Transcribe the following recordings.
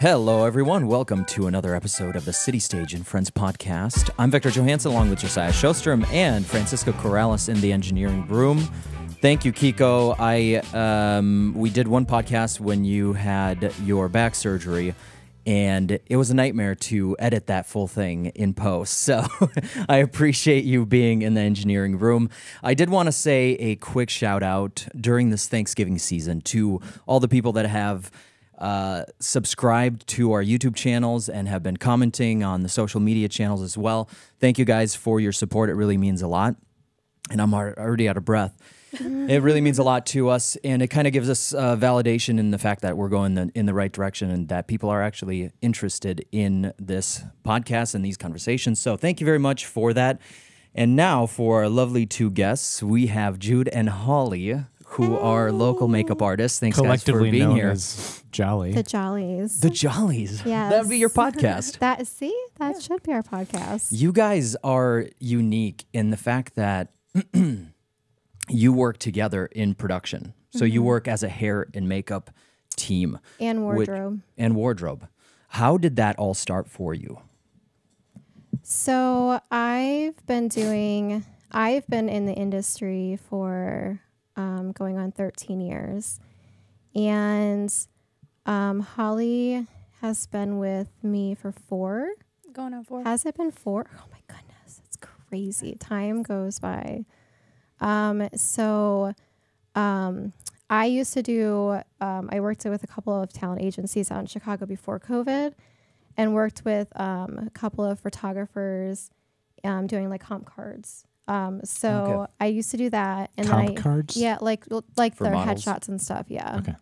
Hello, everyone. Welcome to another episode of the City Stage and Friends podcast. I'm Victor Johansson, along with Josiah Shostrom and Francisco Corrales in the engineering room. Thank you, Kiko. We did one podcast when you had your back surgery, and it was a nightmare to edit that full thing in post. So I appreciate you being in the engineering room. I did want to say a quick shout out during this Thanksgiving season to all the people that have subscribed to our YouTube channels and have been commenting on the social media channels as well. Thank you guys for your support. It really means a lot. And I'm already out of breath. It really means a lot to us, and it kind of gives us validation in the fact that we're going in the right direction and that people are actually interested in this podcast and these conversations. So thank you very much for that. And now for our lovely two guests, we have Jude and Holly, who are local makeup artists. Thanks, guys, for being known here. As Jolly. The Jollies. The Jollies. Yes. That would be your podcast. That should be our podcast. You guys are unique in the fact that you work together in production. So you work as a hair and makeup team. And wardrobe. Wardrobe. How did that all start for you? So I've been in the industry for going on 13 years. And Holly has been with me for 4. Going on 4. Has it been 4? Oh my goodness, it's crazy. Time goes by. I used to do, I worked with a couple of talent agencies out in Chicago before COVID and worked with a couple of photographers doing like comp cards. Okay. I used to do that. And Comp cards? Yeah, like For their models? headshots and stuff. Yeah. Okay.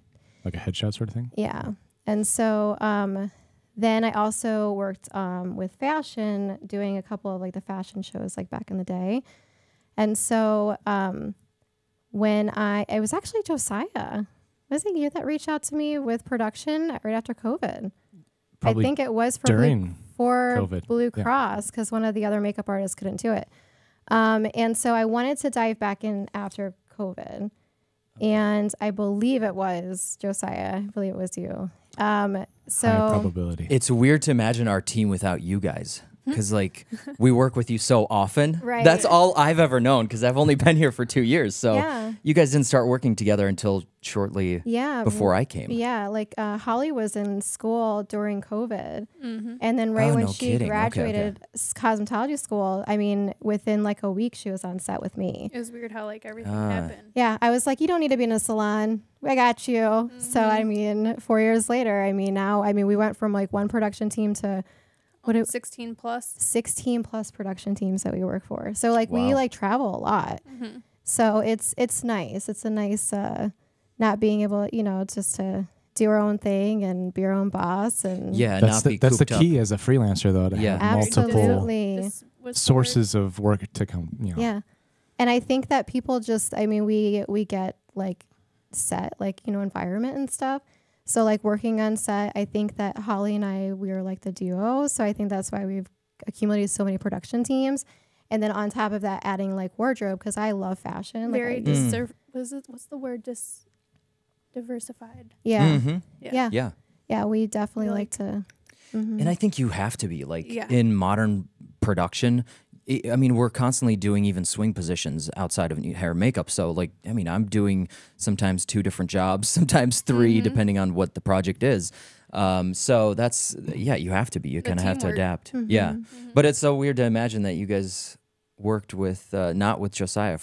Like a headshot sort of thing? Yeah. And so then I also worked with fashion, doing a couple of like the fashion shows like back in the day. And so it was actually Josiah. Was it you that reached out to me with production right after COVID? Probably I think it was for during COVID. Blue Yeah. Cross, because one of the other makeup artists couldn't do it. And so I wanted to dive back in after COVID. And I believe it was Josiah. I believe it was you. High probability. It's weird to imagine our team without you guys. Because, like, we work with you so often. Right. That's all I've ever known, because I've only been here for 2 years. So Yeah. you guys didn't start working together until shortly before I came. Yeah, like Holly was in school during COVID. And then when no she kidding. Okay, graduated cosmetology school, I mean, within like a week, she was on set with me. It was weird how like everything happened. Yeah, I was like, you don't need to be in a salon. I got you. So, I mean, 4 years later, we went from like one production team to 16 plus. 16 plus production teams that we work for. So like we Wow. like travel a lot. So it's nice. It's a nice not being able, just to do our own thing and be our own boss and Yeah, That's not be the cooped up. key as a freelancer, though, to Yeah. have multiple Absolutely. This was the sources of work to come. Yeah. And I think that people just, we get like set, like, environment and stuff. So like working on set, I think that Holly and we are like the duo. So I think that's why we've accumulated so many production teams. And then on top of that, adding like wardrobe, because I love fashion. very Like, what's the word? Diversified. yeah. Yeah. Yeah. We definitely Really? like to. And I think you have to be, like, Yeah. in modern production. We're constantly doing even swing positions outside of hair and makeup. So, like, I'm doing sometimes 2 different jobs, sometimes 3, depending on what the project is. So that's, you have to be. You kind of have to teamwork. adapt. Yeah. But it's so weird to imagine that you guys worked with, not with Josiah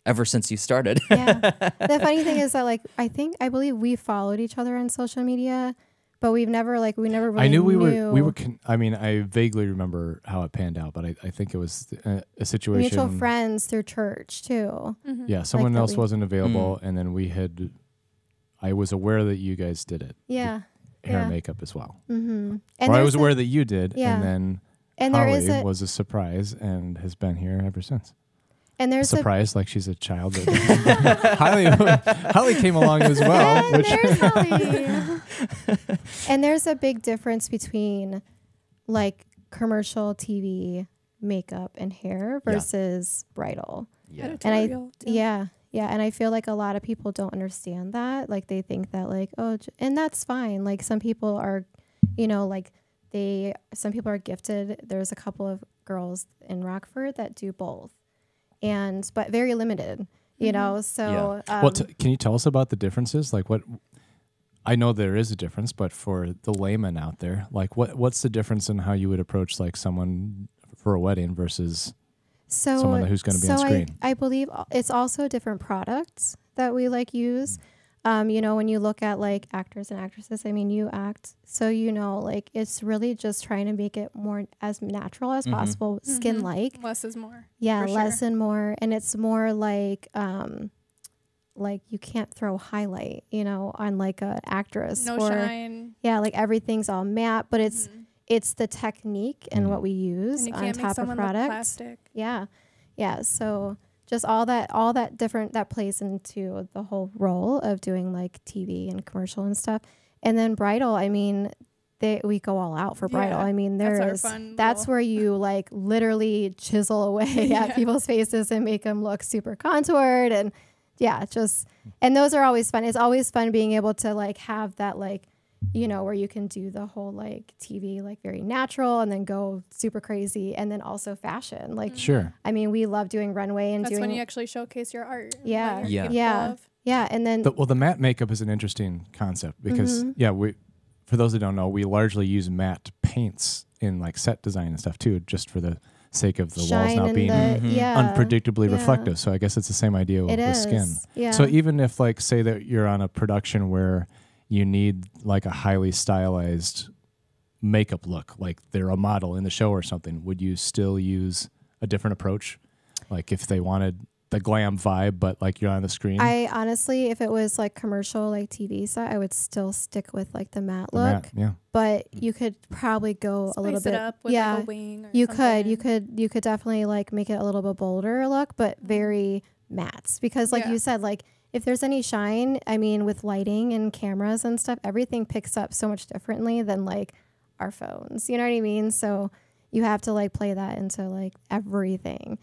ever since you started. Yeah. The funny thing is that like, I believe we followed each other on social media, but we never really I knew we were. I vaguely remember how it panned out, but I think it was a situation. mutual friends through church too. Yeah, someone that else we- wasn't available, and then I was aware that you guys did it. Yeah. Hair Yeah. and makeup as well. Mm-hmm. Or I was aware that you did, Yeah. and then and there Holly is a was a surprise and has been here ever since. and there's a Surprised like she's a child. Holly came along as well. and Which there's Holly. And there's a big difference between like commercial TV makeup and hair versus bridal. Yeah. Editorial, too. Yeah. And I feel like a lot of people don't understand that. Like they think that like, and that's fine. Like some people are you know, like some people are gifted. There's a couple of girls in Rockford that do both, but very limited, you know. So, can you tell us about the differences? Like what? I know there is a difference, but for the layman out there, like what's the difference in how you would approach like someone for a wedding versus someone who's going to be on screen? I believe it's also different products that we like use. You know, when you look at like actors and actresses, I mean, you act, so you know, like it's really just trying to make it more as natural as possible, skin-like. Less is more. Yeah, less and more, and it's more like you can't throw highlight, you know, on like an actress. No shine. Yeah, like everything's all matte, but it's the technique and what we use on top of products. Yeah, yeah. So just all that different that plays into the whole role of doing like TV and commercial and stuff. And then bridal, I mean, we go all out for bridal. I mean, that's where you like literally chisel away at people's faces and make them look super contoured, and and those are always fun. It's always fun being able to like have that, like, you know, where you can do the whole like TV, like very natural, and then go super crazy, and then also fashion. Like, sure. I mean, we love doing runway and that's when you actually showcase your art. Yeah. And then the matte makeup is an interesting concept because for those that don't know, we largely use matte paints in like set design and stuff too, just for the sake of the walls not being unpredictably reflective. So I guess it's the same idea with skin. Yeah. So even if like say that you're on a production where you need like a highly stylized makeup look, like they're a model in the show or something, would you still use a different approach? Like if they wanted the glam vibe, but like you're on the screen? I honestly, if it was like commercial, like TV set, I would still stick with like the matte look. But you could probably go a little bit up with like a wing or you something. you could definitely like make it a little bit bolder look, but very matte, because like you said, like if there's any shine, I mean, with lighting and cameras and stuff, everything picks up so much differently than like our phones. You know what I mean? So you have to like play that into like everything.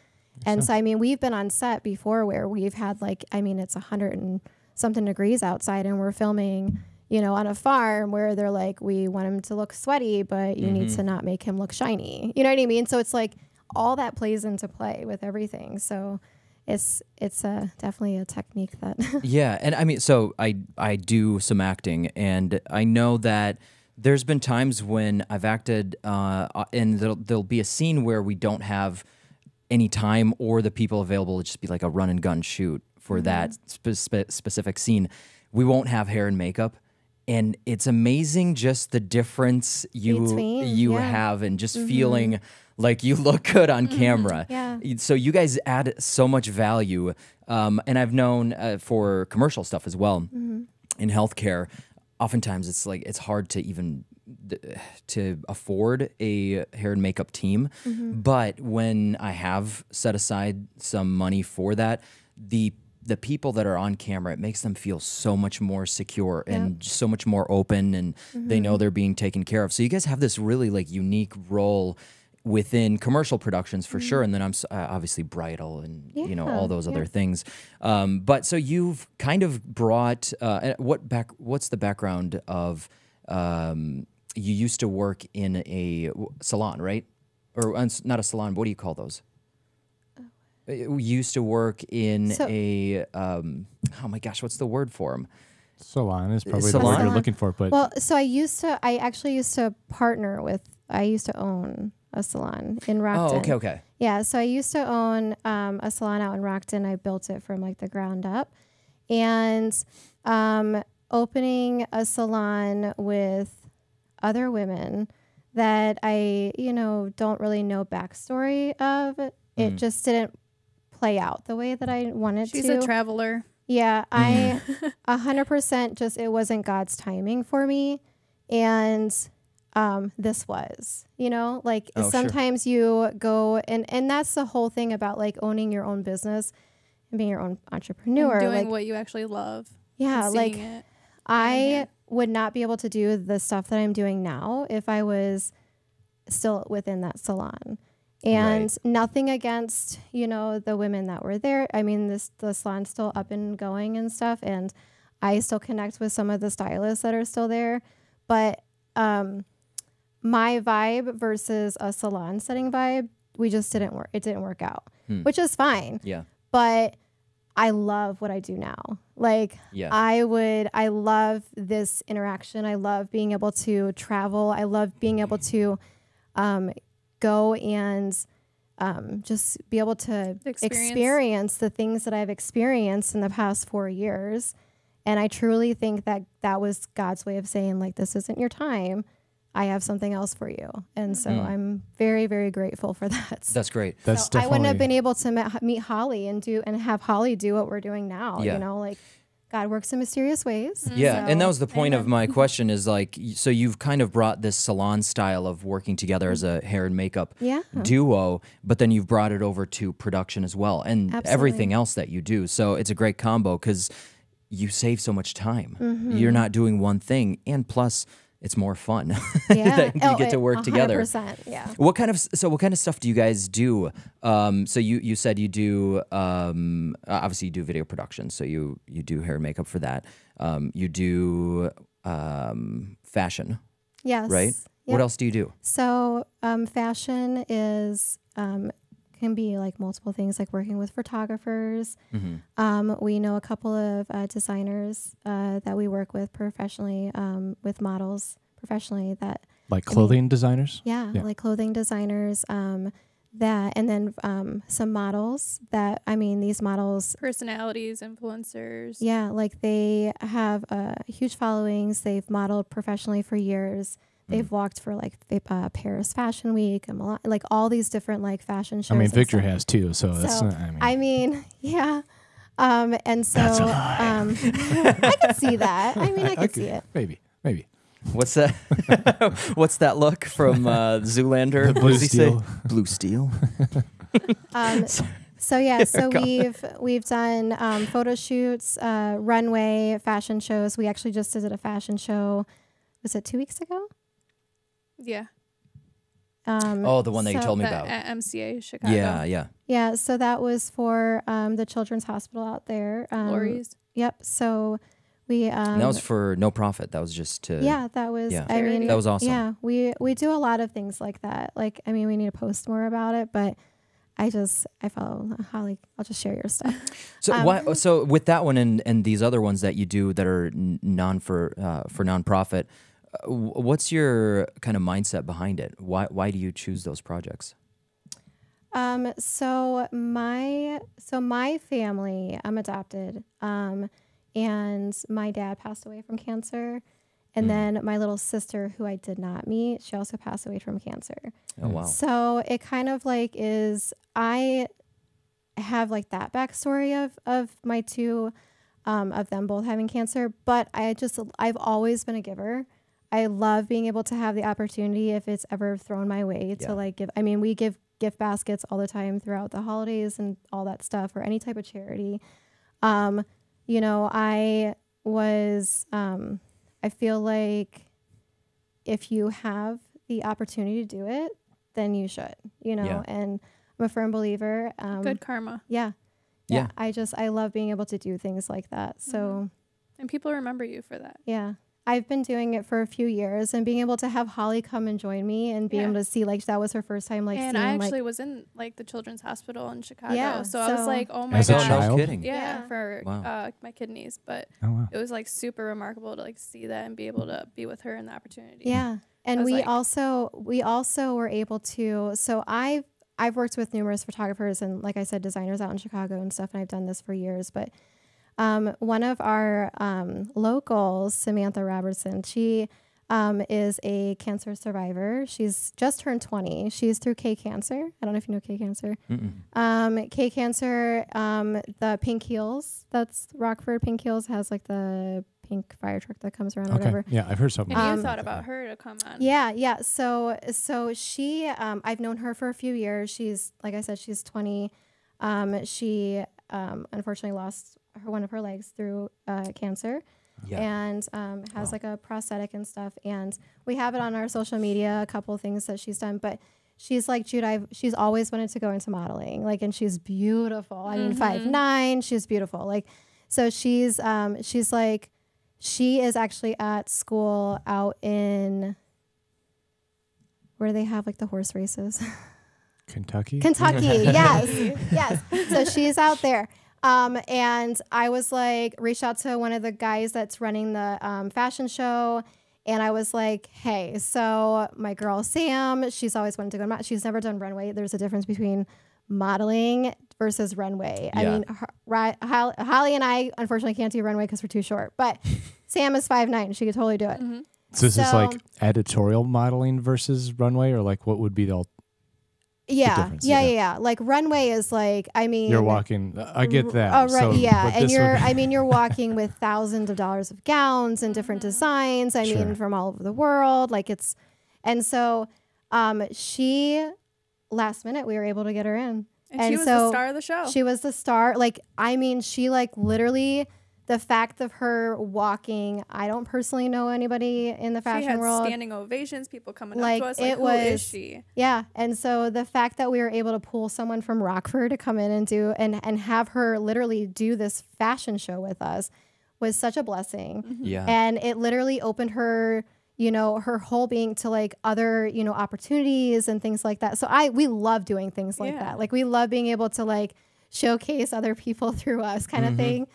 And so, I mean, we've been on set before where we've had like, I mean, it's 100 and something degrees outside, and we're filming, you know, on a farm where they're like, we want him to look sweaty, but you need to not make him look shiny. You know what I mean? So it's like all that plays into play with everything. So it's definitely a technique that. Yeah. And I mean, so I do some acting, and I know that there's been times when I've acted and there'll be a scene where we don't have any time or the people available. It'll just be like a run and gun shoot for that specific scene. We won't have hair and makeup, and it's amazing just the difference you have, and just feeling like you look good on camera. Yeah. So you guys add so much value, and I've known for commercial stuff as well in healthcare. Oftentimes it's like it's hard to even to afford a hair and makeup team, but when I have set aside some money for that, the people that are on camera, it makes them feel so much more secure and so much more open, and they know they're being taken care of. So you guys have this really like unique role within commercial productions for sure, and then I'm obviously bridal and you know all those other things. But so you've kind of brought what's the background of you used to work in a salon, right? Or not a salon. What do you call those? You used to work in oh my gosh, what's the word for them? Salon is probably the word you're looking for. But well, so I actually used to partner with. I used to own a salon in Rockton. Oh, okay. Yeah, so I used to own a salon out in Rockton. I built it from like the ground up, and opening a salon with other women that I, you know, don't really know backstory of. It just didn't play out the way that I wanted to. She's a traveler. Yeah, I 100% just, it wasn't God's timing for me. And this was, you know, like sometimes you go and that's the whole thing about like owning your own business and being your own entrepreneur. And doing like, what you actually love. Yeah, like I would not be able to do the stuff that I'm doing now if I was still within that salon. And nothing against, you know, the women that were there. I mean, the salon's still up and going and stuff, and I still connect with some of the stylists that are still there. But my vibe versus a salon setting vibe, we just didn't work. It didn't work out, which is fine. Yeah. But I love what I do now. Like I love this interaction. I love being able to travel. I love being able to go and just be able to experience the things that I've experienced in the past 4 years. And I truly think that that was God's way of saying, like, this isn't your time. I have something else for you. And so I'm very, very grateful for that. That's great. That's I wouldn't have been able to meet Holly and have Holly do what we're doing now. Yeah. You know, like God works in mysterious ways. Yeah, So, and that was the point of my question is like, so you've kind of brought this salon style of working together as a hair and makeup duo, but then you've brought it over to production as well and everything else that you do. So it's a great combo because you save so much time. You're not doing one thing, and plus it's more fun. That you get to work together. 100%, yeah. What kind of stuff do you guys do? So you said you do obviously you do video production, so you do hair and makeup for that. You do fashion. Yes. Right? Yep. What else do you do? So fashion is can be like multiple things, like working with photographers. We know a couple of designers that we work with professionally, with models professionally. That like clothing designers. Yeah, like clothing designers. That and then some models that these models, personalities, influencers. Yeah, like they have huge followings. They've modeled professionally for years. They've walked for like Paris Fashion Week and Milan, like all these different like fashion shows. I mean, Victor has too, so that's not, yeah. And so that's a lie. I could see that. I mean, I could see it. Maybe. What's that? What's that look from Zoolander? The blue steel. Blue steel. So we've done photo shoots, runway, fashion shows. We actually just did a fashion show. Was it 2 weeks ago? Yeah. The one that you told me about. At MCA Chicago. Yeah. Yeah, so that was for the Children's Hospital out there. Lori's. Yep. So we And that was for no profit. That was just to that was that was awesome. Yeah, we do a lot of things like that. Like we need to post more about it, but I follow Holly. I'll just share your stuff. So so with that one and these other ones that you do that are for nonprofit, what's your kind of mindset behind it? Why do you choose those projects? So my family, I'm adopted, and my dad passed away from cancer, and then my little sister, who I did not meet, she also passed away from cancer. Oh wow! So it kind of like I have like that backstory of my two, of them both having cancer, but I've always been a giver. I love being able to have the opportunity, if it's ever thrown my way, to like give. I mean, we give gift baskets all the time throughout the holidays and all that stuff, or any type of charity. I feel like if you have the opportunity to do it, then you should, and I'm a firm believer. Good karma. Yeah. I love being able to do things like that. So, and people remember you for that. Yeah. I've been doing it for a few years, and being able to have Holly come and join me and be able to see, like, that was her first time, like, and seeing, I actually was in like the Children's Hospital in Chicago. Yeah, so I was like, oh my as a god. child? No kidding. Yeah, for my kidneys. But it was like super remarkable to like see that and be able to be with her and the opportunity. Yeah. And we also were able to, so I've worked with numerous photographers and, like I said, designers out in Chicago and stuff, and I've done this for years, but one of our locals, Samantha Robertson, she is a cancer survivor. She's just turned 20. She's through K Cancer. I don't know if you know K Cancer. K Cancer, the Pink Heels, that's Rockford Pink Heels, has like the pink fire truck that comes around or whatever. Yeah, I've heard something. And you thought about her to come on. Yeah. So she, I've known her for a few years. She's, like I said, she's 20. She unfortunately lost one of her legs through cancer. And has like a prosthetic and stuff. And we have it on our social media, a couple of things that she's done. But she's like, Jude, she's always wanted to go into modeling. Like, and she's beautiful. I mean, 5'9", she's beautiful. Like, so she's like, she is actually at school out in where they have like the horse races. Kentucky. Yes, yes. So she's out there. And I was like, reached out to one of the guys that's running the fashion show. And I was like, hey, so my girl Sam, she's always wanted to go. She's never done runway. There's a difference between modeling versus runway. Yeah. I mean, Holly and I unfortunately can't do runway because we're too short. But Sam is 5'9". She could totally do it. Mm-hmm. So is this like editorial modeling versus runway, or like what would be the difference? Yeah. Like runway is like, I mean, you're walking. I get that. Oh, right. So, Yeah. but And this you're walking with thousands of dollars of gowns and different designs. I Sure. mean, from all over the world. Like and so, she, last minute, we were able to get her in. And she was the star of the show. She was the star. Like, I mean, she like literally, the fact of her walking, I don't personally know anybody in the fashion world. She had standing ovations, people coming Like, up to us, like, who is she? Yeah, and so the fact that we were able to pull someone from Rockford to come in and do and have her literally do this fashion show with us was such a blessing. Mm-hmm. Yeah. And it literally opened her, you know, her whole being to like other, you know, opportunities and things like that. So we love doing things like that. Like we love being able to like showcase other people through us kind of thing.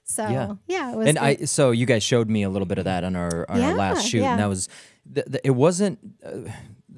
So yeah, it was. And so you guys showed me a little bit of that on our last shoot, and that was, it wasn't.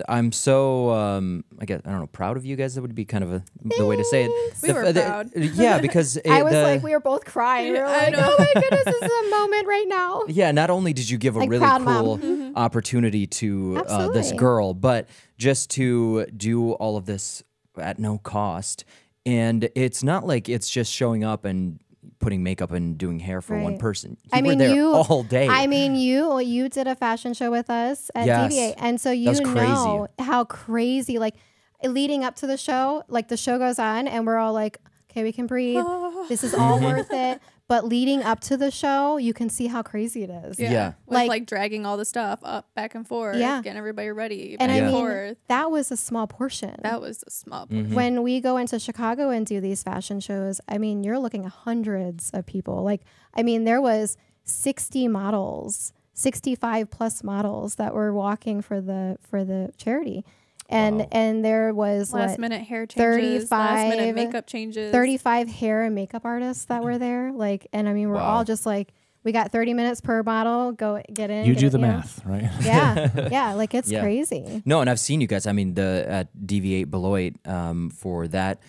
I'm so I don't know, proud of you guys. That would be kind of the way to say it. We were proud. Yeah, because I was like, we were both crying. We were like, oh my goodness, this is a moment right now. Yeah, not only did you give a Like really proud cool mom. opportunity to this girl, but just to do all of this at no cost. And it's not like it's just showing up and putting makeup and doing hair for one person. You were there all day. I mean, you did a fashion show with us at DVA, and so you know how crazy. Like leading up to the show, like the show goes on, and we're all like, okay, we can breathe. This is all worth it. But leading up to the show, you can see how crazy it is. Yeah. With like dragging all the stuff up, back and forth, getting everybody ready, and back I and mean, forth. that was a small portion. That was a small portion. When we go into Chicago and do these fashion shows, I mean, you're looking at hundreds of people. Like, I mean, there was 60 models, 65 plus models that were walking for the charity. And there was last minute hair changes, 35 last minute makeup changes, 35 hair and makeup artists that were there. Like, and I mean, we're all just like, we got 30 minutes per model. Go get in. You do the math, right? Yeah. Like it's crazy. No, and I've seen you guys. I mean, at DV8 Beloit for that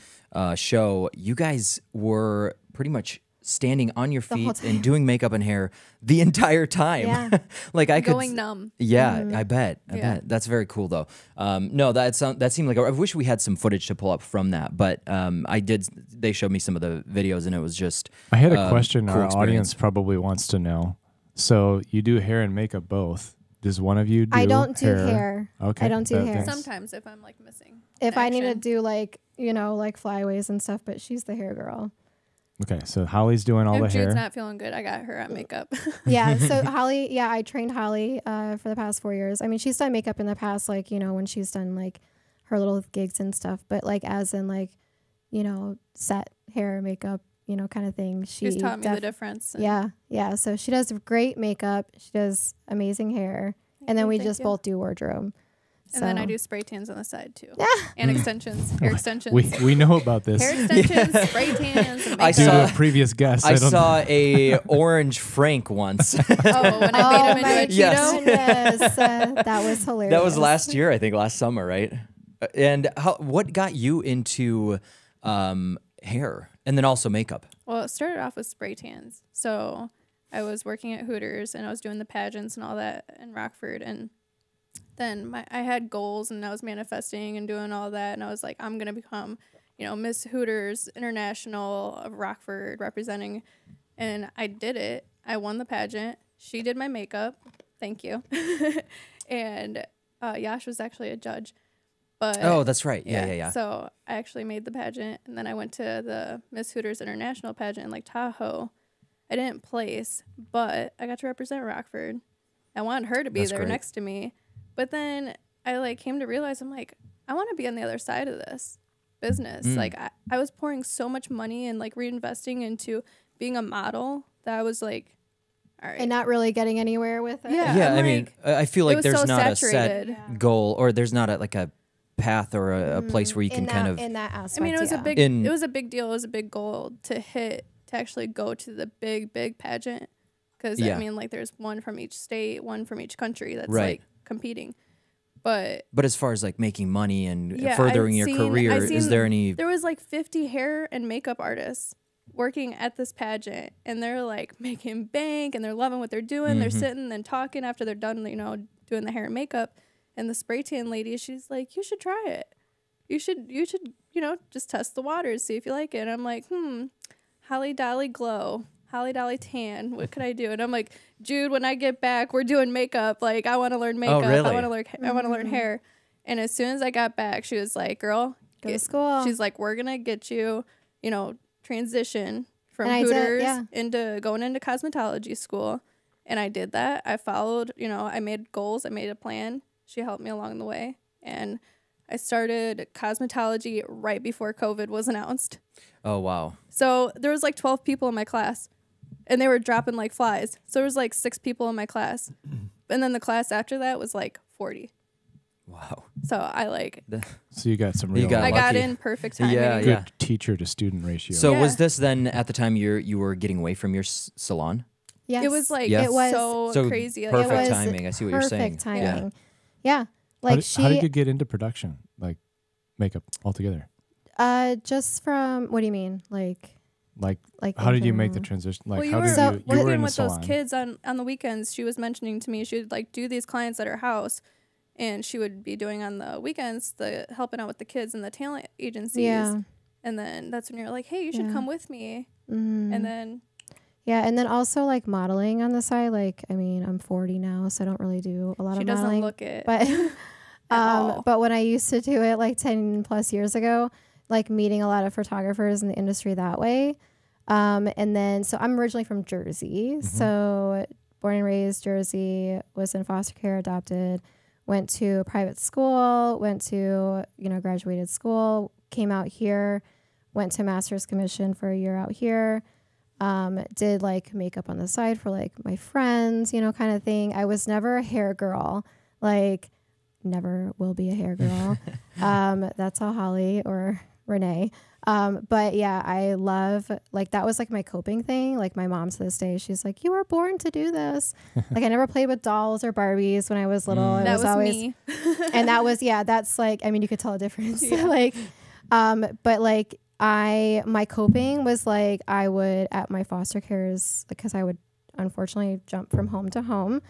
show, you guys were pretty much standing on your feet and doing makeup and hair the entire time. Yeah. Like I could going numb. Yeah, I bet. I bet. That's very cool though. No, that seemed like I wish we had some footage to pull up from that, but they showed me some of the videos and it was just I had a question cool our experience. audience probably wants to know. So you do hair and makeup both. Does one of you do I don't do hair. Okay. I don't do hair. Sometimes if I'm like missing. If I need to action. do like, you know, like flyaways and stuff, but she's the hair girl. Okay, so Holly's doing all If the Jude's hair. not feeling good, I got her at makeup. Yeah. So Holly, I trained Holly for the past 4 years. I mean, she's done makeup in the past, like, you know, when she's done like her little gigs and stuff, but like as in like, you know, set hair, makeup, you know, kind of thing. She's taught me the difference. Yeah. So she does great makeup. She does amazing hair. And then we just both do wardrobe. And then I do spray tans on the side too. And extensions, hair extensions. We know about this. Hair extensions, spray tans, and I makeup. Due saw- to a previous guest. I saw a orange Frank once. When I made him into a Yes. Cheeto. Goodness, that was hilarious. That was last year, I think, last summer, right? And what got you into hair and then also makeup? Well, it started off with spray tans. So I was working at Hooters and I was doing the pageants and all that in Rockford. And then I had goals and I was manifesting and doing all that. And I was like, I'm going to become, you know, Miss Hooters International of Rockford representing. And I did it. I won the pageant. She did my makeup. Thank you. And Yash was actually a judge. But Oh, that's right. Yeah. So I actually made the pageant, and then I went to the Miss Hooters International pageant in Lake Tahoe. I didn't place, but I got to represent Rockford. I wanted her to be That's there great. next to me. But then I like came to realize I'm like, I want to be on the other side of this business. Like I was pouring so much money and like reinvesting into being a model that I was like, all right. And not really getting anywhere with it. Yeah. Yeah, I'm I mean, like, I feel it like was there's so not saturated. a set goal, or there's not like a path or a place where you can kind of. in that aspect. I mean, it was yeah. a big it was a big deal. It was a big goal to actually go to the big pageant, because Yeah. I mean, like, there's one from each state, one from each country that's Right. like competing. But But as far as like making money and yeah, furthering your I've career, is seen- there any? There was like 50 hair and makeup artists working at this pageant, and they're like making bank, and they're loving what they're doing. They're sitting and talking after they're done, doing the hair and makeup. And the spray tan lady, she's like, you should try it. You should, just test the waters, see if you like it. And I'm like, Holly Dolly glow, Holly Dolly tan. What could I do? And I'm like, Jude, when I get back, we're doing makeup. Like, I want to learn makeup. really? I want to learn hair. And as soon as I got back, she was like, girl, Go to school. She's like, we're gonna get you, transition from And I did, Hooters yeah. into going into cosmetology school. And I did that. I followed, I made goals. I made a plan. She helped me along the way. And I started cosmetology right before COVID was announced. Oh wow! So there was like 12 people in my class, and they were dropping like flies. So there was like 6 people in my class. And then the class after that was like 40. Wow. So I like, So you got some You real got I got lucky. in perfect timing. Yeah, good yeah. teacher to student ratio. So Yeah. was this then at the time you were getting away from your salon? Yes. It was like Yeah. It was so crazy. Like, perfect it was timing. I see what you're saying. Perfect timing. Yeah. how, Like how did you get into production, like makeup altogether? just from, what do you mean? Like How did you make the from- transition? Like, well, you how were did So you were working in the with those salon. kids on the weekends. She was mentioning to me she would like do these clients at her house, and she would be doing on the weekends the helping out with the kids and the talent agencies. Yeah. And then that's when you're like, hey, you should Yeah. come with me. Mhm. And then Yeah, and then also like modeling on the side. Like, I mean, I'm 40 now, so I don't really do a lot she of doesn't modeling. look it. But all. but when I used to do it like 10 plus years ago, like meeting a lot of photographers in the industry that way. And then, so I'm originally from Jersey. So born and raised Jersey, was in foster care, adopted, went to a private school, went to, graduated school, came out here, went to master's commission for a year out here. Did like makeup on the side for like my friends, kind of thing. I was never a hair girl, like never will be a hair girl. That's all Holly or Renee. But yeah, I love, like, that was like my coping thing. Like my mom to this day, she's like, you were born to do this. Like I never played with dolls or Barbies when I was little. It that was always me. and that was, that's like, I mean, you could tell a difference. Yeah. Like, but like my coping was like, I would at my foster cares, because I would unfortunately jump from home to home.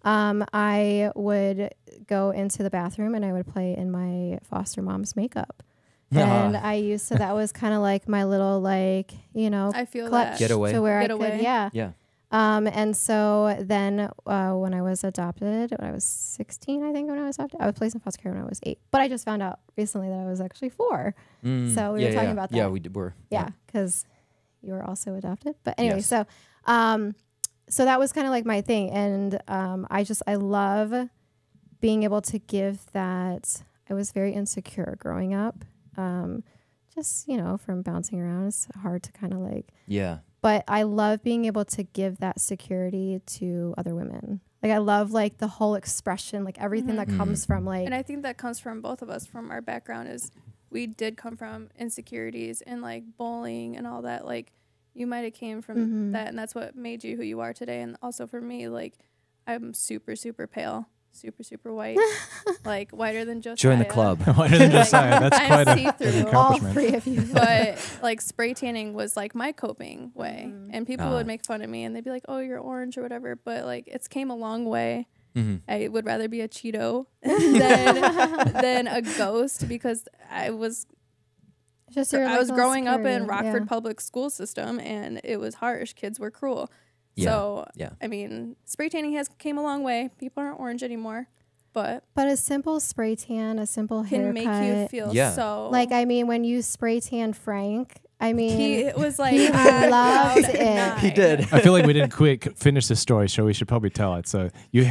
I would go into the bathroom and I would play in my foster mom's makeup. And I used to, that was kind of like my little, like, I feel clutch that. Getaway. to where I Getaway. could, yeah. Yeah. And so then when I was adopted, when I was 16, I think when I was adopted, I was placed in foster care when I was 8. But I just found out recently that I was actually 4. So we were talking about that. Yeah, were. Yeah, because you were also adopted. But anyway, Yes. so that was kind of like my thing. And I love being able to give that. I was very insecure growing up. Just, from bouncing around, it's hard to kind of like. Yeah. But I love being able to give that security to other women. Like I love like the whole expression, like everything that comes from like. And I think that comes from both of us, from our background, is we did come from insecurities and like bullying and all that. Like you might have came from that, and that's what made you who you are today. And also for me, like I'm super, super pale, super, super white, like whiter than Josiah. Join the club. Whiter than Josiah. That's I'm quite an see-through. all accomplishment. 3 of you. But like spray tanning was like my coping way, and people would make fun of me and they'd be like, oh, you're orange or whatever, but like it's came a long way. I would rather be a Cheeto than a ghost, because I was Just your I was little growing up in security, Rockford yeah. public school system, and it was harsh. Kids were cruel. Yeah, So yeah. I mean, spray tanning came a long way. People aren't orange anymore, but But a simple spray tan, a simple can haircut. make you feel Yeah. so like, I mean, when you spray tan Frank, I mean, he was like he on loved cloud it. nine. He did. I feel like we didn't finish the story, so we should probably tell it. So you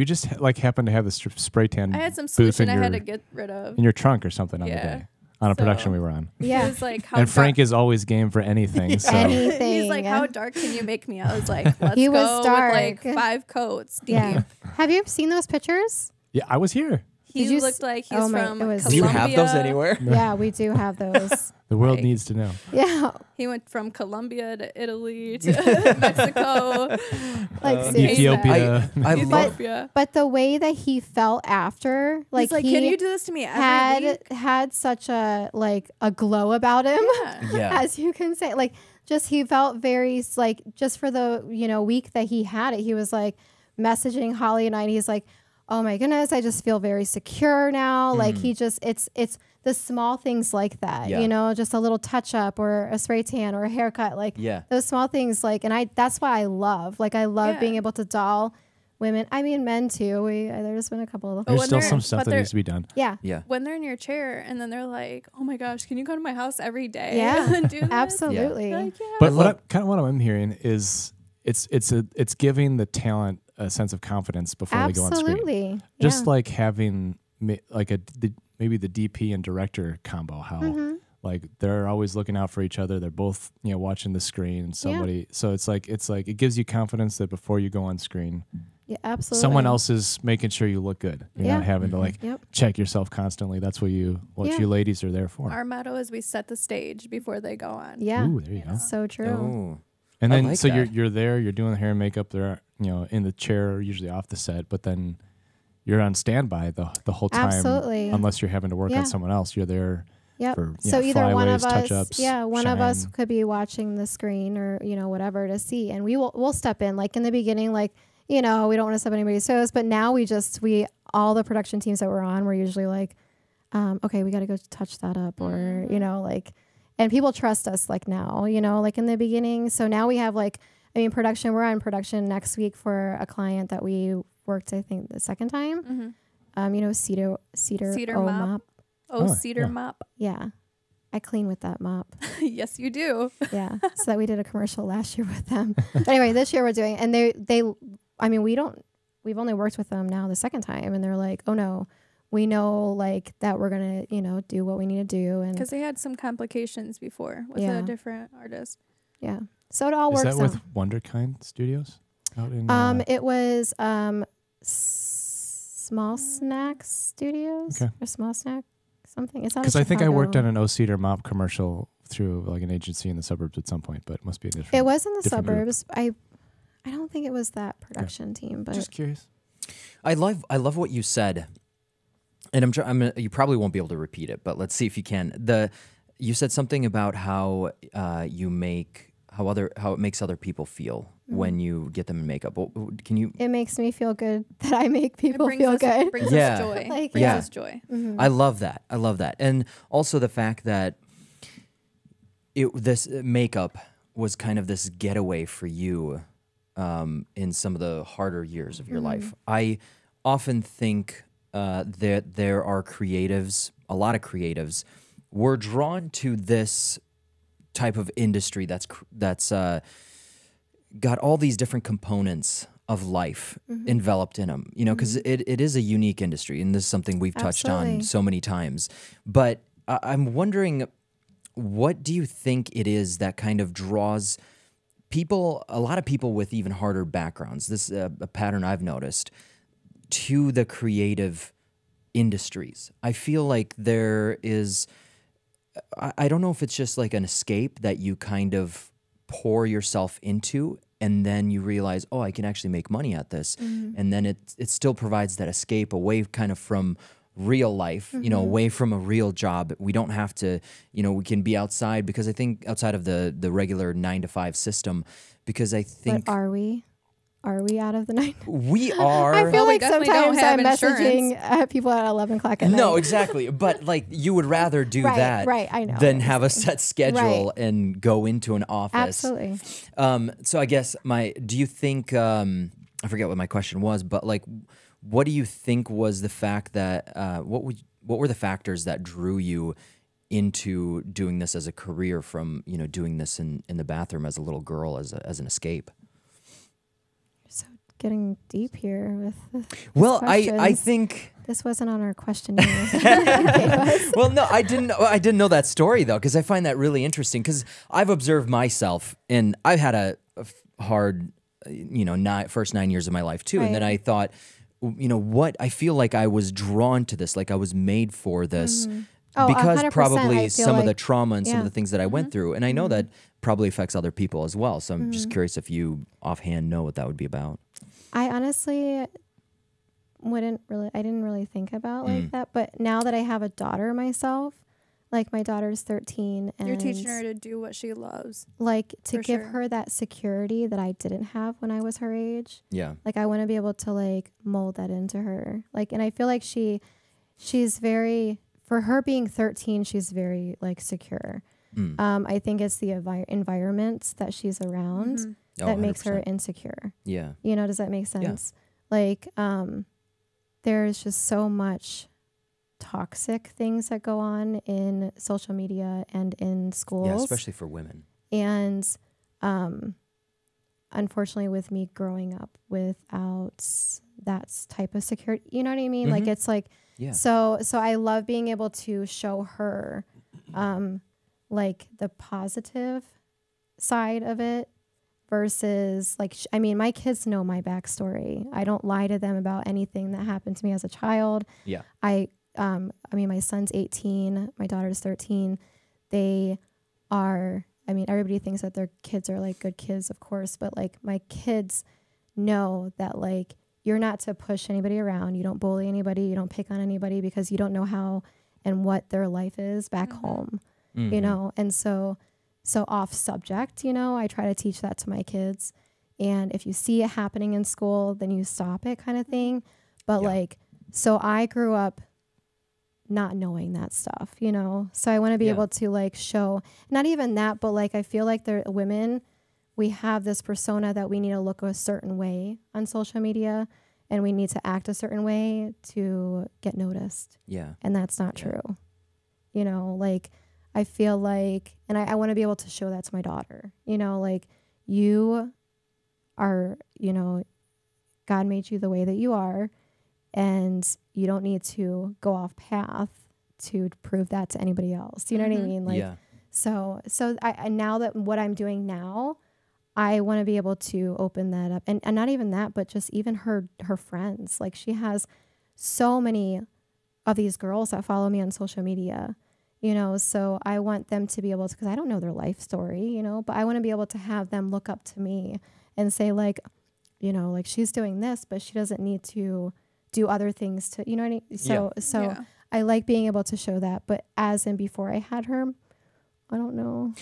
just like happened to have the spray tan I had some booth solution in I had to your, get rid of. in your trunk or something on the Yeah. day. on a So- production we were on. Yeah. He was like, how And Frank dark- is always game for anything. So Anything. He's like, how dark can you make me? I was like, let's He was go dark. with like 5 coats deep. Yeah. Have you seen those pictures? yeah, I was here. He Did you looked like he's oh my- from it was- Do you have those Colombia. anywhere? Yeah, we do have those. The world Like- needs to know. Yeah. He went from Colombia to Italy to Mexico. Like seriously. Ethiopia. I love. Ethiopia. But the way that he felt after, like, He's like, he can you do this to me every week? had such a glow about him, Yeah. Yeah. as you can say. Like, just he felt very like, just for the week that he had it, he was like messaging Holly and I, and he's like, oh my goodness, I just feel very secure now. Like he just it's the small things like that, Yeah. just a little touch up or a spray tan or a haircut, like Yeah. those small things, like, and that's why I love Yeah. being able to doll women. I mean, men too. There's been a couple of But There's when still they're- some stuff but that they're- needs to be done. yeah. Yeah. When they're in your chair and then they're like, oh my gosh, can you go to my house every day? Yeah, and do this? absolutely. You're like, yeah. But love- what I'm hearing is it's giving the talent a sense of confidence before they go on screen. Absolutely. Just Yeah. like having like maybe the DP and director combo, how Mm-hmm. like they're always looking out for each other. They're both watching the screen. And somebody, so it's like it gives you confidence that before you go on screen, Yeah, absolutely. someone else is making sure you look good. You're Yeah. not having to like Yep. check yourself constantly. That's what you Yeah. ladies are there for. Our motto is we set the stage before they go on. Yeah. Ooh, there you go. So true. Oh. And I then like so that. you're there, you're doing the hair and makeup there, in the chair, usually off the set, but then you're on standby the whole time. Absolutely. Unless you're having to work Yeah. on someone else, you're there. Yep. For, So either one of flyaways, us, touch-ups, one of us shine. could be watching the screen or whatever to see, and we'll step in. Like in the beginning, like we don't want to step on anybody's toes, but now we all the production teams that we're on, we're usually like, okay, we got to go touch that up, or like, and people trust us like now, like in the beginning. So now we have production. We're on production next week for a client that we worked, I think, the second time. Mm-hmm. Cedar Mop. mop. Oh, Oh, cedar yeah. mop. Yeah. I clean with that mop. Yes, you do. Yeah. So that we did a commercial last year with them. But anyway, this year we're doing, and we've only worked with them now the second time, and they're like, oh no, we know like that we're going to, do what we need to do. And Because they had some complications before with Yeah. a different artist. yeah. So it all Is works that with out. Wonderkind Studios? Out in, It was Small Snacks Studios Okay. or Small Snack something. It's out because of I think I worked on Chicago. an O Cedar mop commercial through like an agency in the suburbs at some point, but it must be a different. It was in the different group. suburbs. I don't think it was that production team, but Just curious. I love what you said, and you probably won't be able to repeat it, but let's see if you can. You said something about how how it makes other people feel when you get them in makeup. Can you? it makes me feel good that I make people It feel brings good. brings Yeah. us joy. Like, brings yeah. us joy. I love that. I love that, and also the fact that this makeup was kind of this getaway for you in some of the harder years of your life. I often think that there are creatives, a lot of creatives, were drawn to this type of industry that's got all these different components of life enveloped in them, because it is a unique industry, and this is something we've touched on Absolutely. so many times. But I'm wondering, what do you think it is that kind of draws people, a lot of people with even harder backgrounds, this is a pattern I've noticed, to the creative industries? I feel like there is, I don't know if it's just like an escape that you kind of pour yourself into, and then you realize, oh, I can actually make money at this. And then it still provides that escape away kind of from real life, away from a real job. We don't have to, we can be outside, because I think outside of the regular 9-to-5 system, because I think But are we? Are we out of the night? we are. I feel Well, we like definitely don't sometimes have I'm insurance. messaging people at 11 o'clock at night. No, exactly. But like, you would rather do Right, that right, I know than what have you're a set schedule and go into an office. Absolutely. So I guess do you think, I forget what my question was, but like, what do you think was the fact that, what were the factors that drew you into doing this as a career from, doing this in the bathroom as a little girl, as an escape? So getting deep here with Well, I questions. think This wasn't on our questionnaire. Well, no, I didn't know that story though, because I find that really interesting. Because I've observed myself, and I've had a hard, first 9 years of my life too. Right. And then I thought, what? I feel like I was drawn to this, like I was made for this, because 100%, probably I feel some of like- the trauma and some of yeah. the things that I went through, and I know that probably affects other people as well. So I'm just curious if you offhand know what that would be about. I honestly I didn't really think about like that. But now that I have a daughter myself, like my daughter's 13 and You're teaching her to do what she loves. like to For give sure. her that security that I didn't have when I was her age. Yeah. Like I want to be able to like mold that into her. Like, and I feel like she's very, for her being 13, she's very like secure. I think it's the environment that she's around Mm-hmm. that Oh, makes her 100%. insecure. Yeah. Does that make sense? Like, there's just so much toxic things that go on in social media and in schools. Yeah, especially for women. And unfortunately, with me growing up without that type of security, you know what I mean? Like, it's like, Yeah. so I love being able to show her like the positive side of it versus like, my kids know my backstory. I don't lie to them about anything that happened to me as a child. Yeah. My son's 18, my daughter's 13. They are, everybody thinks that their kids are like good kids, of course, but like my kids know that like you're not to push anybody around. You don't bully anybody. You don't pick on anybody because you don't know how and what their life is back home, and so off subject, I try to teach that to my kids. And if you see it happening in school, then you stop it kind of thing. But so I grew up not knowing that stuff, so I want to be able to like show, not even that, but like I feel like they're women, we have this persona that we need to look a certain way on social media and we need to act a certain way to get noticed. Yeah. And that's not true. Like I feel like, and I want to be able to show that to my daughter, like you are, God made you the way that you are. And you don't need to go off path to prove that to anybody else. You know what I mean? Like, so I now that what I'm doing now, I want to be able to open that up, and not even that, but just even her friends. Like she has so many of these girls that follow me on social media, so I want them to be able to, because I don't know their life story, but I want to be able to have them look up to me and say like, like she's doing this, but she doesn't need to do other things to, what I mean? So I like being able to show that, but as in before I had her, I don't know.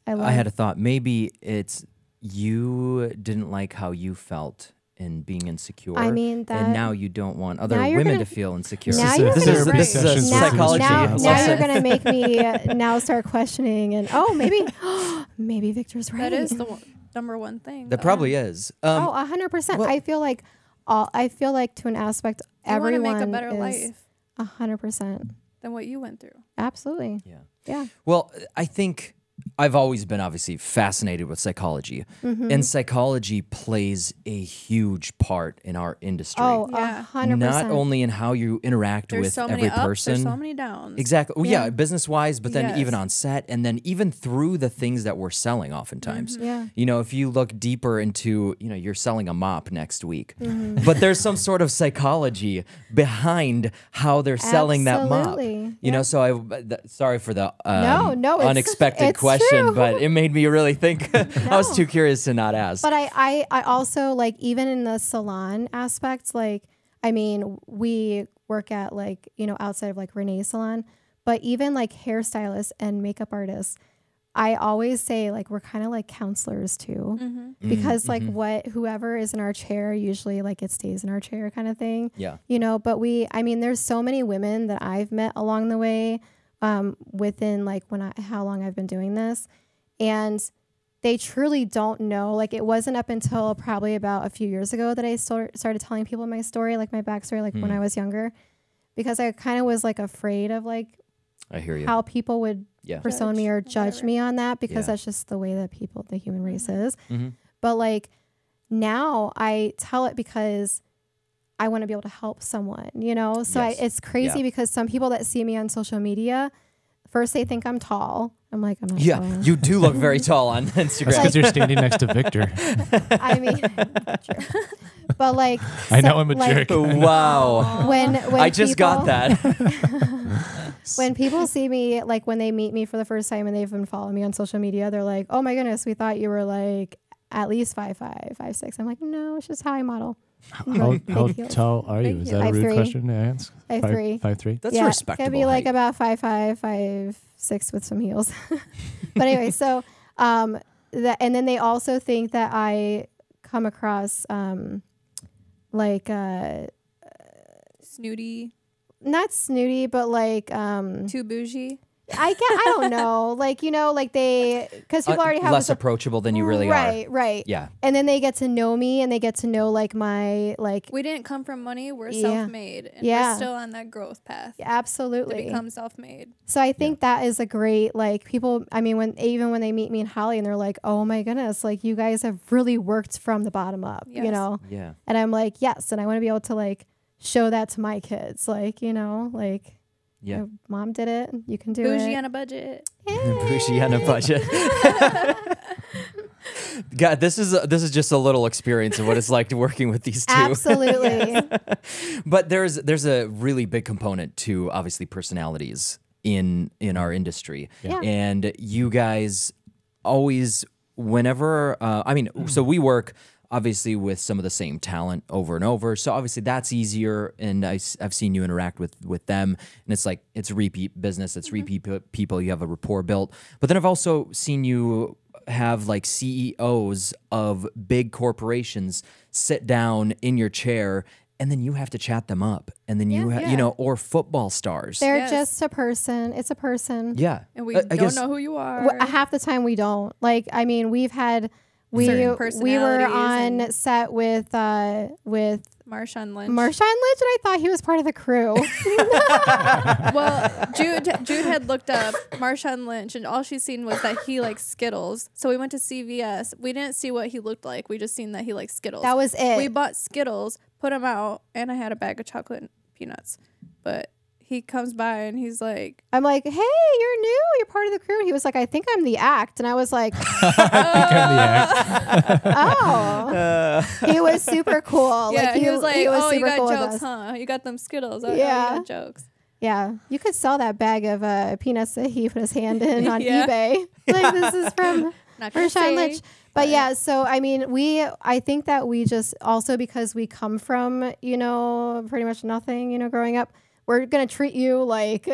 I had a thought. Maybe it's you didn't like how you felt in being insecure. that, and now you don't want other you're women gonna- to feel insecure. Now you're This gonna- is a this is a session for psychology now lesson. you're gonna make me now start questioning and maybe Victor's right. That is the number one thing. That though. probably is. 100%. well- I feel like to an aspect, You want to everyone make a better is life 100%. than what you went through. Absolutely. Yeah. Well, I think I've always been obviously fascinated with psychology, and psychology plays a huge part in our industry. Oh, Yeah. 100%. Not only in how you interact There's with so many every ups, person. there's so many downs. Exactly. Well, yeah, Yeah. business wise, but then Yes. even on set, and then even through the things that we're selling oftentimes. Yeah. If you look deeper into, you're selling a mop next week, but there's some sort of psychology behind how they're selling that mop. Absolutely. So sorry for the No, it's- unexpected it's question, true. but it made me really think. I was too curious to not ask. But I also like, even in the salon aspects, like, we work at like, outside of like Renee's salon, but even like hairstylists and makeup artists, I always say like, we're kind of like counselors too, because like whoever is in our chair, usually like it stays in our chair kind of thing. Yeah. But there's so many women that I've met along the way, within like how long I've been doing this, and they truly don't know. Like it wasn't up until probably about a few years ago that I started telling people my story, like my backstory, like when I was younger, because I kind of was like afraid of like I hear you. how people would persona me or judge whatever. me on that, because Yeah. that's just the way that the human race is. Mhm. But like now I tell it because I want to be able to help someone, you know? So Yes. it's crazy Yeah. because some people that see me on social media, first they think I'm tall. I'm like, I'm not Yeah, tall. you do look very tall on That's Instagram. because you're standing next to Victor. I mean, true. But like, I know I'm a like, jerk. Wow. When I just got people- that. When people see me, like when they meet me for the first time and they've been following me on social media, they're like, oh my goodness, we thought you were like at least 5'5", 5'6". I'm like, no, it's just how I model. How Big heels. tall are you? Is that a rude 5'3". question to ask? 5'3". 5'3". That's yeah, respectable. It's gonna be like height. about 5'5", 5'6" with some heels. But anyway, so and then they also think that I come across like Snooty, not snooty, but like too bougie. I don't know, like, you know, like because people already have less this, approachable than you really right, are. right. Yeah. And then they get to know me and they get to know like my like We didn't come from money. We're Yeah. self-made, and Yeah. we're still on that growth path to absolutely. become self-made. So I think that is a great, like, people, I mean, when they meet me in Holly and they're like, oh my goodness, like you guys have really worked from the bottom up, you Yes. know? Yeah. And I'm like, yes. And I want to be able to like show that to my kids. Like, you know, like Yeah. your mom did it. You can do Bougie it. on a budget. Bougie on a budget. God, this is just a little experience of what it's like to working with these two. Absolutely. But there's a really big component to obviously personalities in our industry. Yeah. And you guys always, whenever so we work obviously with some of the same talent over and over, so obviously that's easier, and I've seen you interact with them, and it's like it's repeat business, it's repeat people, you have a rapport built. But then I've also seen you have like CEOs of big corporations sit down in your chair, and then you have to chat them up, and then you Yeah. you know, or football stars. They're Yes. just a person. It's a person. Yeah. And we I don't guess- know who you are. Half the time we don't. Like, I mean, we've had Certain we were personalities on and- set with Marshawn Lynch. Marshawn Lynch, and I thought he was part of the crew. Well, Jude had looked up Marshawn Lynch, and all she's seen was that he likes Skittles. So we went to CVS. We didn't see what he looked like. We just seen that he likes Skittles. That was it. We bought Skittles, put them out, and I had a bag of chocolate and peanuts. But he comes by and he's like, I'm like, hey, you're new. You're part of the crew. He was like, I think I'm the act. And I was like, oh. He was super cool. yeah, like, he was like, oh, you super got cool with jokes, us. huh? You got them Skittles. Oh, Yeah. you got jokes. Yeah. You could sell that bag of peanuts that he put his hand in on Yeah. eBay. Like, this is from Not gonna Marshawn say, Lynch. But yeah, so I mean, I think that we just also, because we come from, you know, pretty much nothing, you know, growing up, we're gonna treat you like,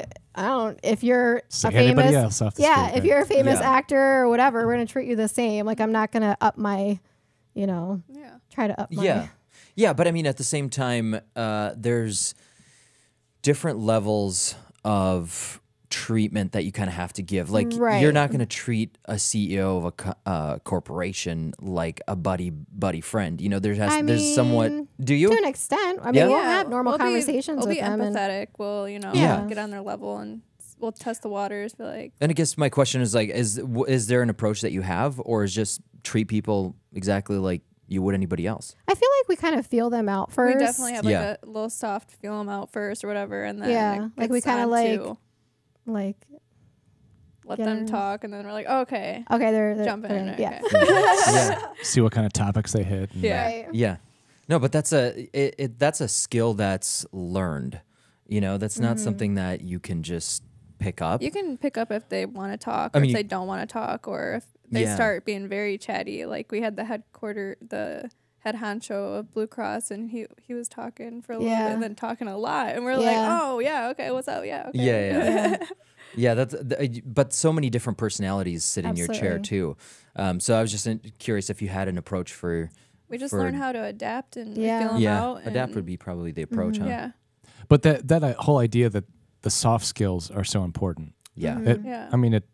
if you're Just a like anybody famous, else off the yeah, street, if right? you're a famous Yeah. actor or whatever, we're gonna treat you the same. Like, I'm not gonna up my, you know, Yeah. try to up my. Yeah, but I mean, at the same time, there's different levels of treatment that you kind of have to give. Like, Right. you're not going to treat a CEO of a corporation like a buddy friend. You know, there's somewhat. mean, Do you? To an extent. I mean, Yeah. we'll have normal we'll conversations We'll with be them. And empathetic. We'll, you know, Yeah. get on their level and we'll test the waters. Be like, And I guess my question is like, is there an approach that you have, or is just treat people exactly like you would anybody else? I feel like we kind of feel them out first. we definitely have like Yeah. a little soft feel them out first or whatever. And then Yeah, it like we gets kinda on like- to like, let get them in. talk. And then we're like, okay, okay, they're jump in. they're- yeah. Okay. Yeah. See what kind of topics they hit. and- Yeah. Right. Yeah. No, but that's a skill that's learned. You know, that's not something that you can just pick up. You can pick up if they want to talk I or mean, if they don't want to talk or if they Yeah. start being very chatty. Like we had the head honcho of Blue Cross, and he was talking for a little Yeah. bit and then talking a lot. And we're Yeah. like, oh, yeah, okay, what's up? Yeah, okay. Yeah. Yeah, but so many different personalities sit in your chair Absolutely. too. So I was just curious if you had an approach for. We just for- learn how to adapt and Yeah. feel them Yeah, out. adapt and- would be probably the approach, huh? Yeah. But that whole idea that the soft skills are so important. Yeah. Mhm. It, Yeah. I mean, it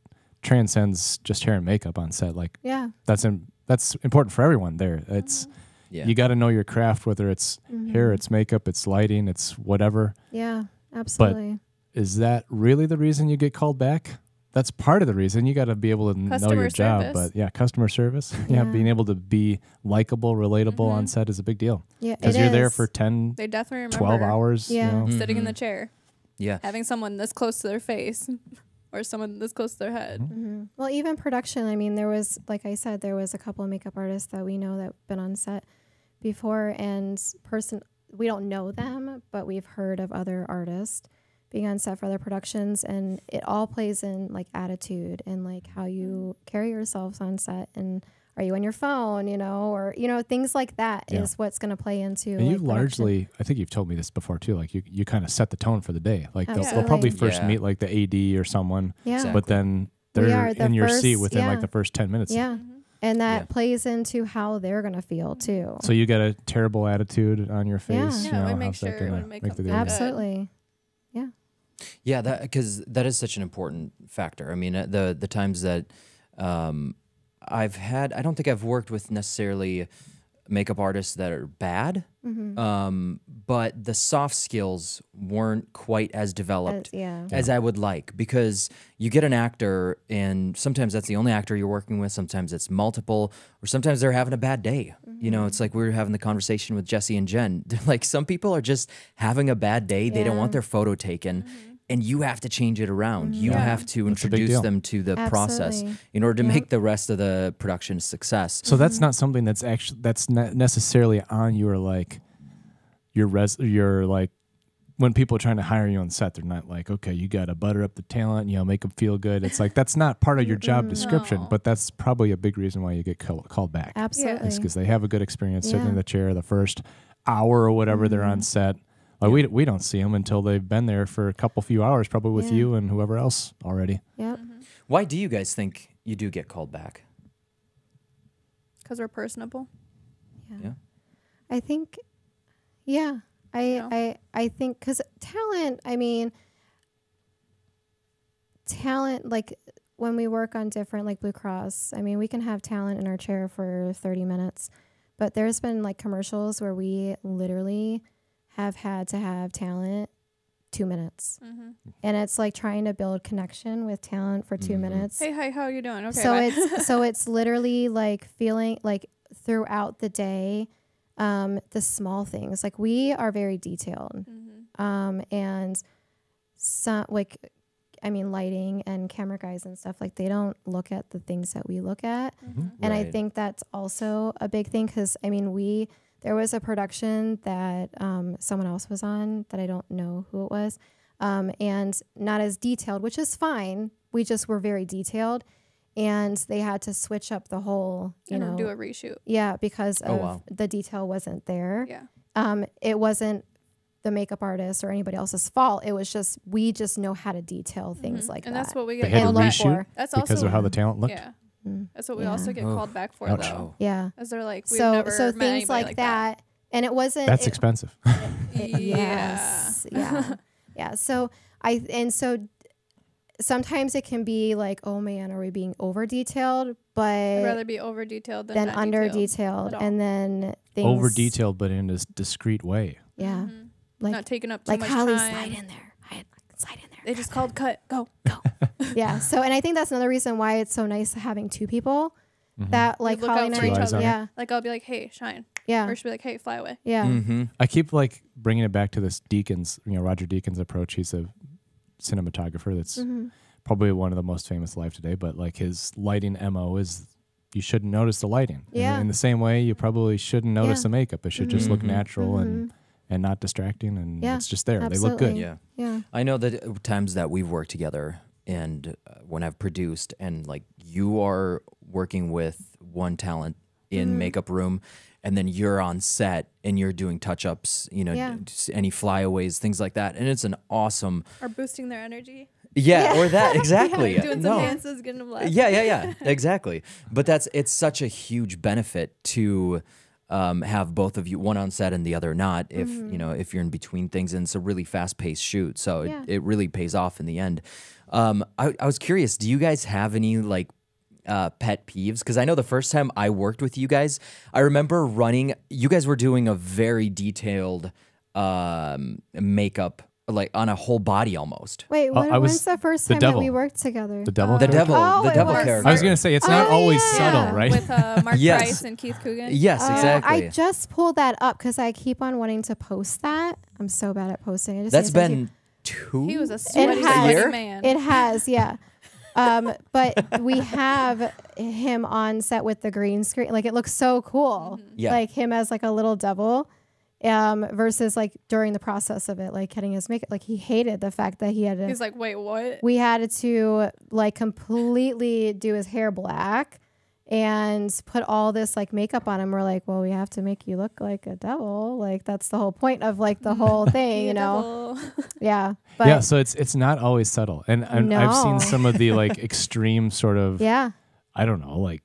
transcends just hair and makeup on set. Like Yeah. that's important for everyone there. It's Yeah. you got to know your craft, whether it's hair, Mhm. it's makeup, it's lighting, it's whatever. Yeah. Absolutely. Is that really the reason you get called back? that's part of the reason. You got to be able to know Customer your job. service. But yeah, customer service. Yeah. Being able to be likable, relatable on set is a big deal. Yeah, Because it you're there is. for 10, They definitely remember 12 hours. Yeah. You know? sitting in the chair, Yeah. having someone this close to their face or someone this close to their head. Mhm. Well, even production. I mean, there was, like I said, there was a couple of makeup artists that we know that have been on set before, and we don't know them, but we've heard of other artists being on set for other productions, and it all plays in like attitude and like how you carry yourselves on set, and are you on your phone, or things like that is what's going to play into. And you like, largely, I think you've told me this before too, like you kind of set the tone for the day. Like they'll Absolutely. probably first Yeah. meet like the AD or someone, Yeah. Exactly. but then We they're are the in your seat first- within like yeah. the first 10 minutes. Yeah. And that Yeah. plays into how they're going to feel too. So you got a terrible attitude on your Yeah. face. Yeah, we make how's that sure gonna when we make the them day? feel good. Absolutely. Yeah, because that is such an important factor. I mean, the times that I've had, I don't think I've worked with necessarily makeup artists that are bad, but the soft skills weren't quite as developed Yeah. as I would like, because you get an actor and sometimes that's the only actor you're working with, sometimes it's multiple, or sometimes they're having a bad day. It's like we were having the conversation with Jesse and Jen. Like some people are just having a bad day. They don't want their photo taken. And you have to change it around. You have to That's a big introduce deal. them to the process Absolutely. in order to Yep. make the rest of the production a success. So that's not something that's not necessarily on your like your like when people are trying to hire you on set, they're not like, okay, you got to butter up the talent, make them feel good. It's like that's not part of your job description, No. but that's probably a big reason why you get called back. Absolutely. It's because they have a good experience sitting in Yeah. the chair the first hour or whatever they're on set. Like we don't see them until they've been there for a few hours, probably with Yeah. you and whoever else already. Yep. Why do you guys think you do get called back? Because we're personable. Yeah. I think, yeah, I think because talent, like when we work on different, like Blue Cross, we can have talent in our chair for 30 minutes, but there's been like commercials where we literally have had to have talent 2 minutes. And it's like trying to build connection with talent for 2 minutes. Hey, hi, how are you doing? Okay, So bye. it's literally like feeling like throughout the day, the small things. Like we are very detailed, and some lighting and camera guys and stuff, like they don't look at the things that we look at, and I Right. think that's also a big thing because there was a production that someone else was on that I don't know who it was, and not as detailed, which is fine. We just were very detailed, and they had to switch up the whole, And do a reshoot. yeah, because Oh, of wow. the detail wasn't there. Yeah. It wasn't the makeup artist or anybody else's fault. It was just we just know how to detail things like And that. that's what we They get had to And called back reshoot for. That's because also of how the talent looked. Yeah. Mm. That's what we Yeah. also get Oh. called back for Ouch. though. Yeah. As they're like, we've So never so met things anybody like that. And it wasn't That's it- expensive. Yes. Yeah. Yeah. So sometimes it can be like, oh man, are we being over detailed? I'd But rather be over detailed than then not under detailed detailed, at all. and then things Over detailed, but in a discreet way. Yeah. Like not taking up too like much Holly, time. slide in there. Slide in there. They just called cut. Go. Yeah. So, and I think that's another reason why it's so nice having two people that like look Holly out and for I. each Two eyes other. on it. Yeah. Like I'll be like, hey, shine. Yeah. Or she'll be like, hey, fly away. Yeah. Mm-hmm. I keep like bringing it back to this Deakins, Roger Deakins approach. He's a cinematographer that's Mm-hmm. probably one of the most famous alive today, but like his lighting MO is you shouldn't notice the lighting. Yeah. In the same way, you probably shouldn't notice Yeah. the makeup. It should just look Mhm. natural and not distracting, and Yeah, it's just there. They look good. absolutely. Yeah. Yeah. I know that times that we've worked together and when I've produced and like you are working with one talent in makeup room and then you're on set and you're doing touch-ups, Yeah. just any flyaways, things like that. And it's an awesome, Or boosting their energy. or that, exactly. Doing some dances, getting them left. Yeah, exactly. But it's such a huge benefit to have both of you, one on set and the other not, if if you're in between things, and it's a really fast-paced shoot, so Yeah. it really pays off in the end. I was curious, do you guys have any like pet peeves? Because I know the first time I worked with you guys, I remember you guys were doing a very detailed makeup like on a whole body almost. Wait, I was when's the first the time that devil. we worked together? The devil. The character? devil, the it devil was. character. I was gonna say it's not Oh, always yeah. subtle, right? With Mark Yes. Price and Keith Coogan. Yes, exactly. I just pulled that up because I keep on wanting to post that. I'm so bad at posting. I just That's need to send been 2. He was a It sweaty, has. sweaty man. It has, yeah. But we have him on set with the green screen. Like it looks so cool. Yeah. Like him as like a little devil. Versus like during the process of it, like getting his makeup, like he hated the fact that he had to. He's like, wait, what? We had to like completely do his hair black and put all this like makeup on him. We're like, well, we have to make you look like a devil. Like that's the whole point of like the whole thing, you know? Yeah. But Yeah, so it's not always subtle, and I've seen No. some of the like extreme sort of yeah, I don't know, like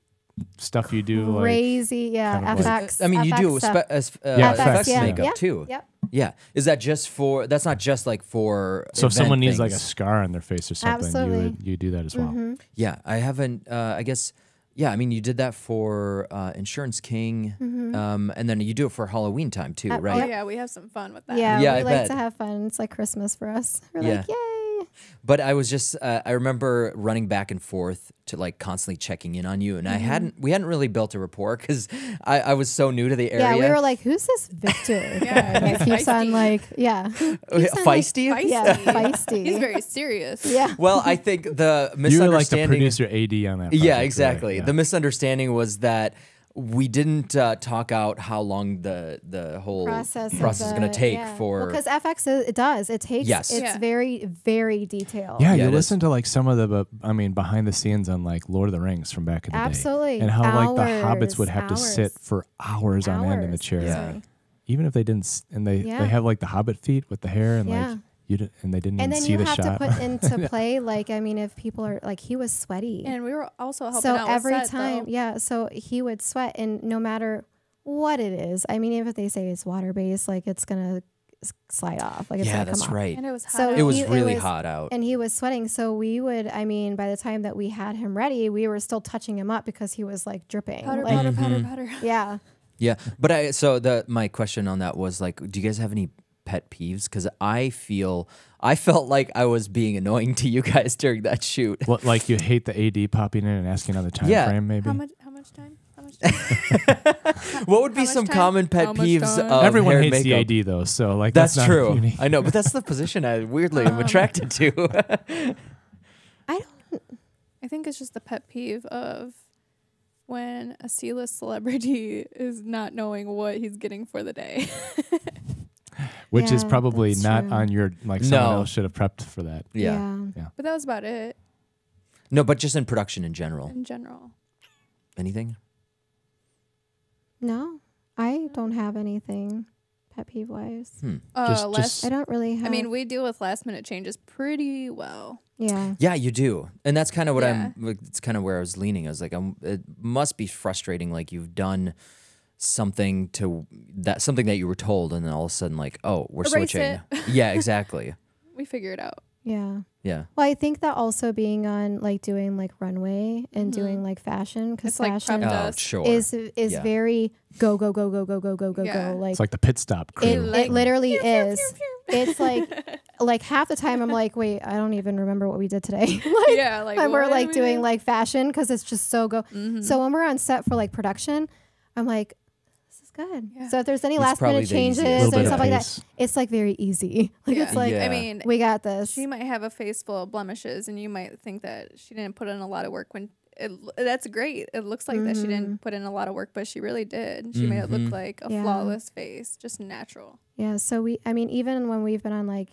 stuff you do like crazy. Yeah. kind of like- FX. I mean, you do FX stuff. Yeah, effects yeah. makeup Yeah. too. Yep. Yeah. Is that just for? That's not just like for. so if someone event needs like a things. scar on their face or something, Absolutely. you do that as well. Mm-hmm. Yeah, I haven't. I guess. Yeah, I mean, you did that for Insurance King, and then you do it for Halloween time too, Oh, right? Oh, yeah, we have some fun with that. Yeah, Yeah, we I like bet. to have fun. It's like Christmas for us. We're Yeah. like, yay. But I was just, I remember running back and forth to like constantly checking in on you, and we hadn't really built a rapport because I was so new to the area. Yeah, we were like, who's this Victor? Yeah, That he's keeps on feisty. like, yeah. Keeps on, like, Feisty? Feisty. Yeah, feisty. He's very serious. Yeah. Well, I think the You were like the misunderstanding. producer AD on that. Project, Yeah, right? exactly. Yeah. The misunderstanding was that we didn't talk out how long the whole process is going to take for. because FX it does it takes Yes. it's Yeah. very very detailed. Yeah, Yeah, you it listen to like some of the, behind the scenes on like Lord of the Rings from back in the Absolutely. day, and how like the hobbits Hours, would have to sit hours. for hours on end in the Hours. chair, Yeah. even if they didn't, and they Yeah. have like the Hobbit feet with the hair, and Yeah. like you didn't, and they didn't And even then see you the have shot. to put into play like I mean if people are like he was sweaty. And we were also helping So out with every set, time, though. yeah, so he would sweat and no matter what it is, I mean even if they say it's water based, like it's going to slide off. Like it's Yeah, gonna that's come off. right. And it was hot. So out. It was he- it really was- hot out. And he was sweating. So we would, I mean, by the time that we had him ready, we were still touching him up because he was like dripping. powder, Like, powder, powder, powder. yeah. Yeah, but my question on that was like, do you guys have any pet peeves? Because I felt like I was being annoying to you guys during that shoot. What, like you hate the AD popping in and asking on the time Yeah. frame, maybe? How much time? How much time? What would be How much some time? common pet How much peeves time? of Everyone hair hates and makeup? the AD though, so like That's not true. unique. I know, but that's the position I weirdly am attracted to. I don't, I think it's just the pet peeve of when a C-list celebrity is not knowing what he's getting for the day. Which is Yeah, probably that's not true. on your like someone No. else should have prepped for that. Yeah. But that was about it No, but just in production in general. in general. Anything? No, I don't have anything pet peeve wise. Just- I don't really have. I mean, we deal with last minute changes pretty well. yeah. Yeah, you do, and that's kind of what Yeah. It's kind of where I was leaning. I was like, it must be frustrating. Like you've done something that you were told, and then all of a sudden, like, oh, we're Erase switching. it. Yeah, exactly. We figure it out. Yeah. Yeah. Well, I think that also being on like doing like runway and doing like fashion because It's like fashion prepped Oh, us. sure. is Yeah. very go go go go go go go go Yeah. go. Like It's like the pit stop crew. it literally is. It's like half the time I'm like, wait, I don't even remember what we did today. Like, Yeah, like when we're what like did we doing do? like fashion because it's just so go. So when we're on set for like production, I'm like, this is good. Yeah. So if there's any It's last probably minute the easiest. changes Little bit and of stuff like that, pace. it's like very easy. Like Yeah. it's like Yeah. I mean, we got this. she might have a face full of blemishes, and you might think that she didn't put in a lot of work. When that's great. It looks like that she didn't put in a lot of work, but she really did. She made it look like a Yeah. flawless face, just natural. Yeah, so I mean, even when we've been on like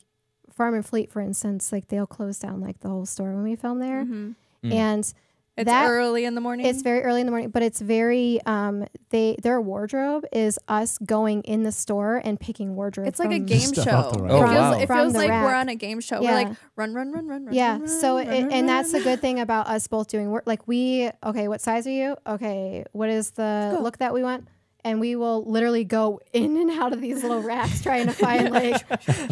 Farm and Fleet, for instance, like they'll close down like the whole store when we film there, and It's that early in the morning. it's very early in the morning, but it's very their wardrobe is us going in the store and picking wardrobe. It's like a from- game Stuff show. off the rack. Oh, It feels, wow. it From feels the like we're rack. on a game show. Yeah. We're like run, run, run, run, run. Yeah, run, so run, it, run, and that's the run. good thing about us both doing work. Like okay, what size are you? Okay, what is the look that we want? And we will literally go in and out of these little racks trying to find like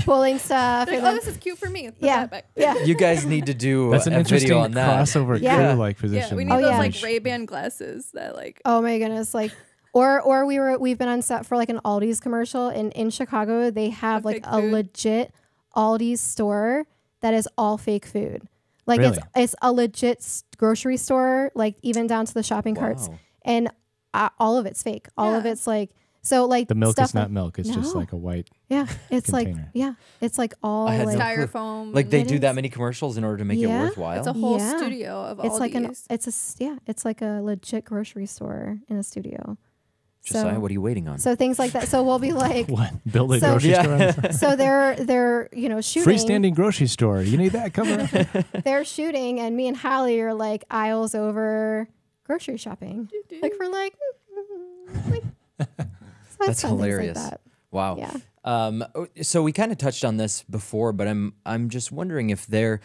pulling stuff. Like, And oh, then, this is cute for me. Put yeah, that back. yeah. You guys need to do That's an a interesting video on that. crossover Yeah. crew like Yeah, position. we need Oh, those yeah. like Ray-Ban glasses that like. Oh my goodness, like or we've been on set for like an Aldi's commercial and in Chicago they have The like fake a food. legit Aldi's store that is all fake food. Like Really? it's a legit grocery store, like even down to the shopping carts, Wow. and all of it's fake. All of Yeah. it's like so like The milk stuff is not like, milk. It's just No. like a white. Yeah, it's like container. it's like all I had like no clue. Styrofoam. Like they It do is. that many commercials in order to make it Yeah. worthwhile. It's a whole Yeah. studio of it's all like these. it's like a legit grocery store in a studio. Josiah, what are you waiting on? So things like that. So we'll be like, What? Build a So- grocery Yeah. store? On the side? so they're shooting. Freestanding grocery store. You need that cover up. They're shooting, and me and Hallie are like aisles over grocery shopping. Like we're like, like so That's fun, things hilarious. Like that. Wow. Yeah. So we kind of touched on this before, but I'm just wondering if there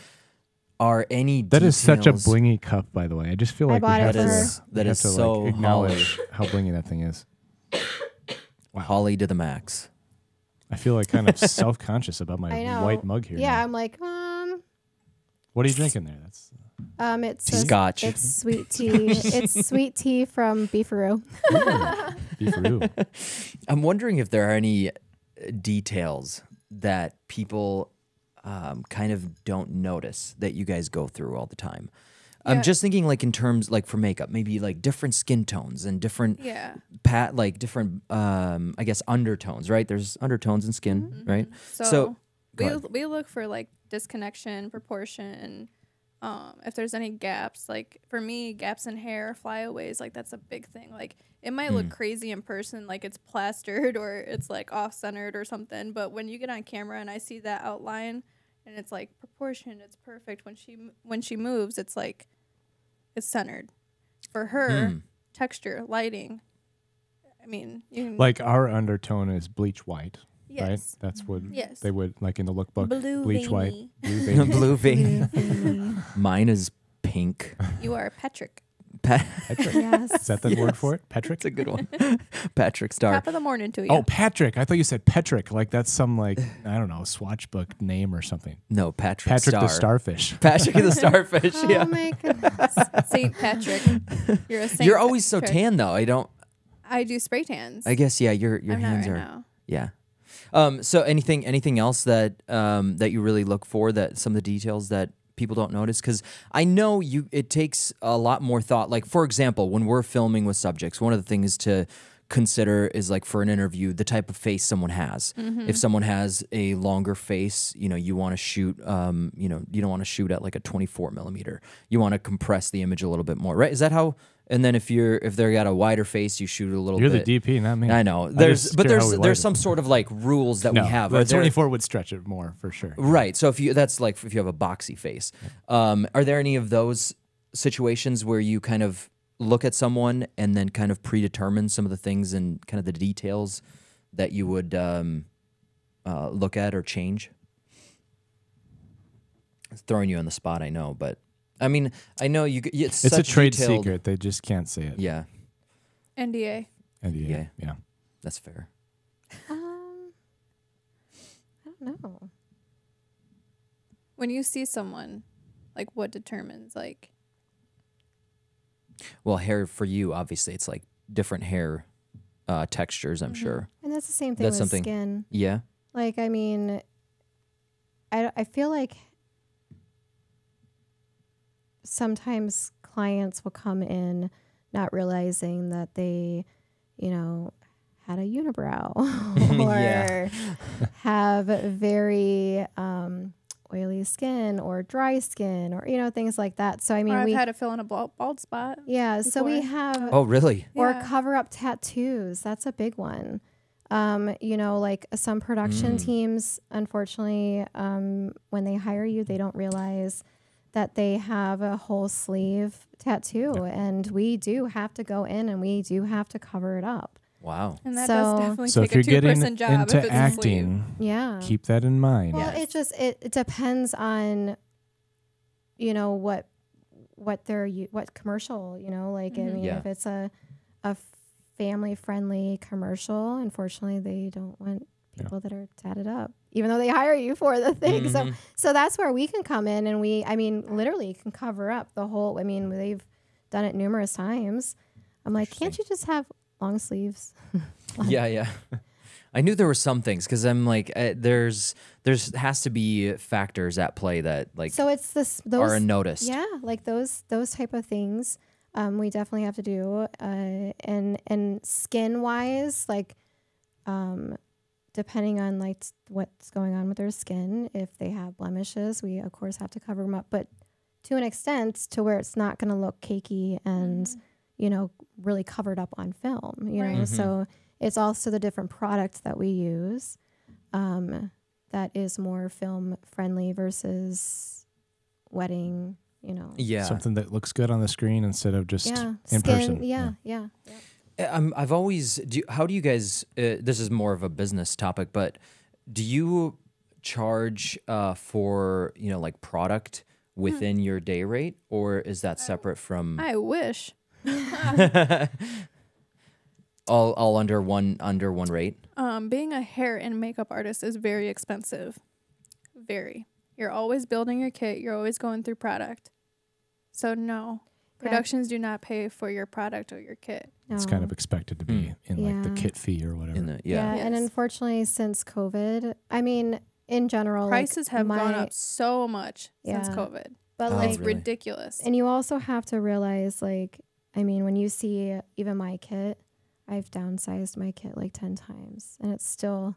are any That is such a details- blingy cup, by the way. I just feel I like we bought it have for to, her. That we is have to so like acknowledge how blingy that thing is. Holly to the max. I feel like kind of self-conscious about I my know. white mug here. Yeah, now. I'm like, What are you drinking there? That's it's Scotch. It's sweet tea. It's sweet tea from Beefaroo. beefaroo. I'm wondering if there are any details that people kind of don't notice that you guys go through all the time. I'm Yeah. just thinking like in terms like for makeup, maybe like different skin tones and different Yeah. different I guess undertones, right? There's undertones in skin, right? So, go ahead. we look for like disconnection, proportion, if there's any gaps. Like for me, gaps in hair, flyaways, like that's a big thing. Like it might look crazy in person, like it's plastered or it's like off centered or something. But when you get on camera and I see that outline and it's like proportioned, it's perfect. When she moves, it's like it's centered. For her, texture, lighting. I mean, you can Like our undertone is bleach white, right? yes. That's what Yes. they would like in the lookbook. Blue bleach white. veiny. Blue veiny. Blue vein. Mine is pink. You are Patrick. Patrick. Yes. Is that the word for it? Patrick? That's a good one. Patrick Star. Top of the morning to you. Oh, Patrick. I thought you said Petrick. Like that's some like, I don't know, swatchbook name or something. No, Patrick Patrick Star. the Starfish. Patrick the Starfish. Oh Yeah. my goodness. Saint Patrick. You're a saint. You're always so Patrick. tan though. I do spray tans. I guess yeah. Your I'm hands not are right now. yeah. So anything else that that you really look for, that some of the details that people don't notice? Because I know it takes a lot more thought. Like for example, when we're filming with subjects, one of the things to consider is like for an interview, the type of face someone has. If someone has a longer face, you want to shoot, you don't want to shoot at like a 24 millimeter. You want to compress the image a little bit more, right? Is that how? And then if they got a wider face, you shoot a little You're bit. the DP, not me. I know. just care how we light There's it. some sort of like rules that No, we have. the Are there- 24 would stretch it more for sure. Right. So if you have a boxy face, are there any of those situations where you kind of look at someone and then kind of predetermine some of the things and kind of the details that you would look at or change? It's throwing you on the spot, I know, but I mean, I know it's It's a such trade detailed- secret. They just can't say it. Yeah, NDA. NDA. Yeah. that's fair. I don't know. When you see someone, like what determines like Well, hair for you, obviously, it's like different hair textures, I'm sure. And that's the same thing That's with something- skin. Yeah. Like, I mean, I feel like sometimes clients will come in not realizing that they, had a unibrow or Yeah. have very oily skin or dry skin or, things like that. So, I mean, or I've we, had to fill in a bald spot. yeah, so we before. have, Oh, really? or Yeah. cover up tattoos. That's a big one. Like some production teams, unfortunately, when they hire you, they don't realize that they have a whole sleeve tattoo, and we do have to go in and we do have to cover it up. Wow. And that So- does definitely So take if you're a getting two-person job if into it's a sleeve. acting, Yeah. keep that in mind. Well, Yes. it just it depends on, what commercial, like I mean, Yeah. if it's a family friendly commercial, unfortunately they don't want people that are tatted up, even though they hire you for the thing. So that's where we can come in, and literally can cover up the whole. I mean, they've done it numerous times. I'm like, can't you just have long sleeves? Yeah. I knew there were some things because I'm like, there's has to be factors at play that like So it's those are unnoticed. Yeah, like those type of things. We definitely have to do. And skin wise, like, depending on like what's going on with their skin, if they have blemishes, we of course have to cover them up, but to an extent to where it's not going to look cakey and really covered up on film. You know, so it's also the different products that we use that is more film friendly versus wedding. Yeah. Something that looks good on the screen instead of just in skin, person. Yeah. I've always. How do you guys? This is more of a business topic, but do you charge for like product within your day rate, or is that separate from? I wish. all under one rate. Being a hair and makeup artist is very expensive. Very. You're always building your kit. You're always going through product. So no, productions do not pay for your product or your kit. It's kind of expected to be in like the kit fee or whatever. Yes. And unfortunately, since COVID, I mean, in general, prices have gone up so much since COVID. But it's ridiculous. And you also have to realize, like, I mean, when you see even my kit, I've downsized my kit like 10 times, and it still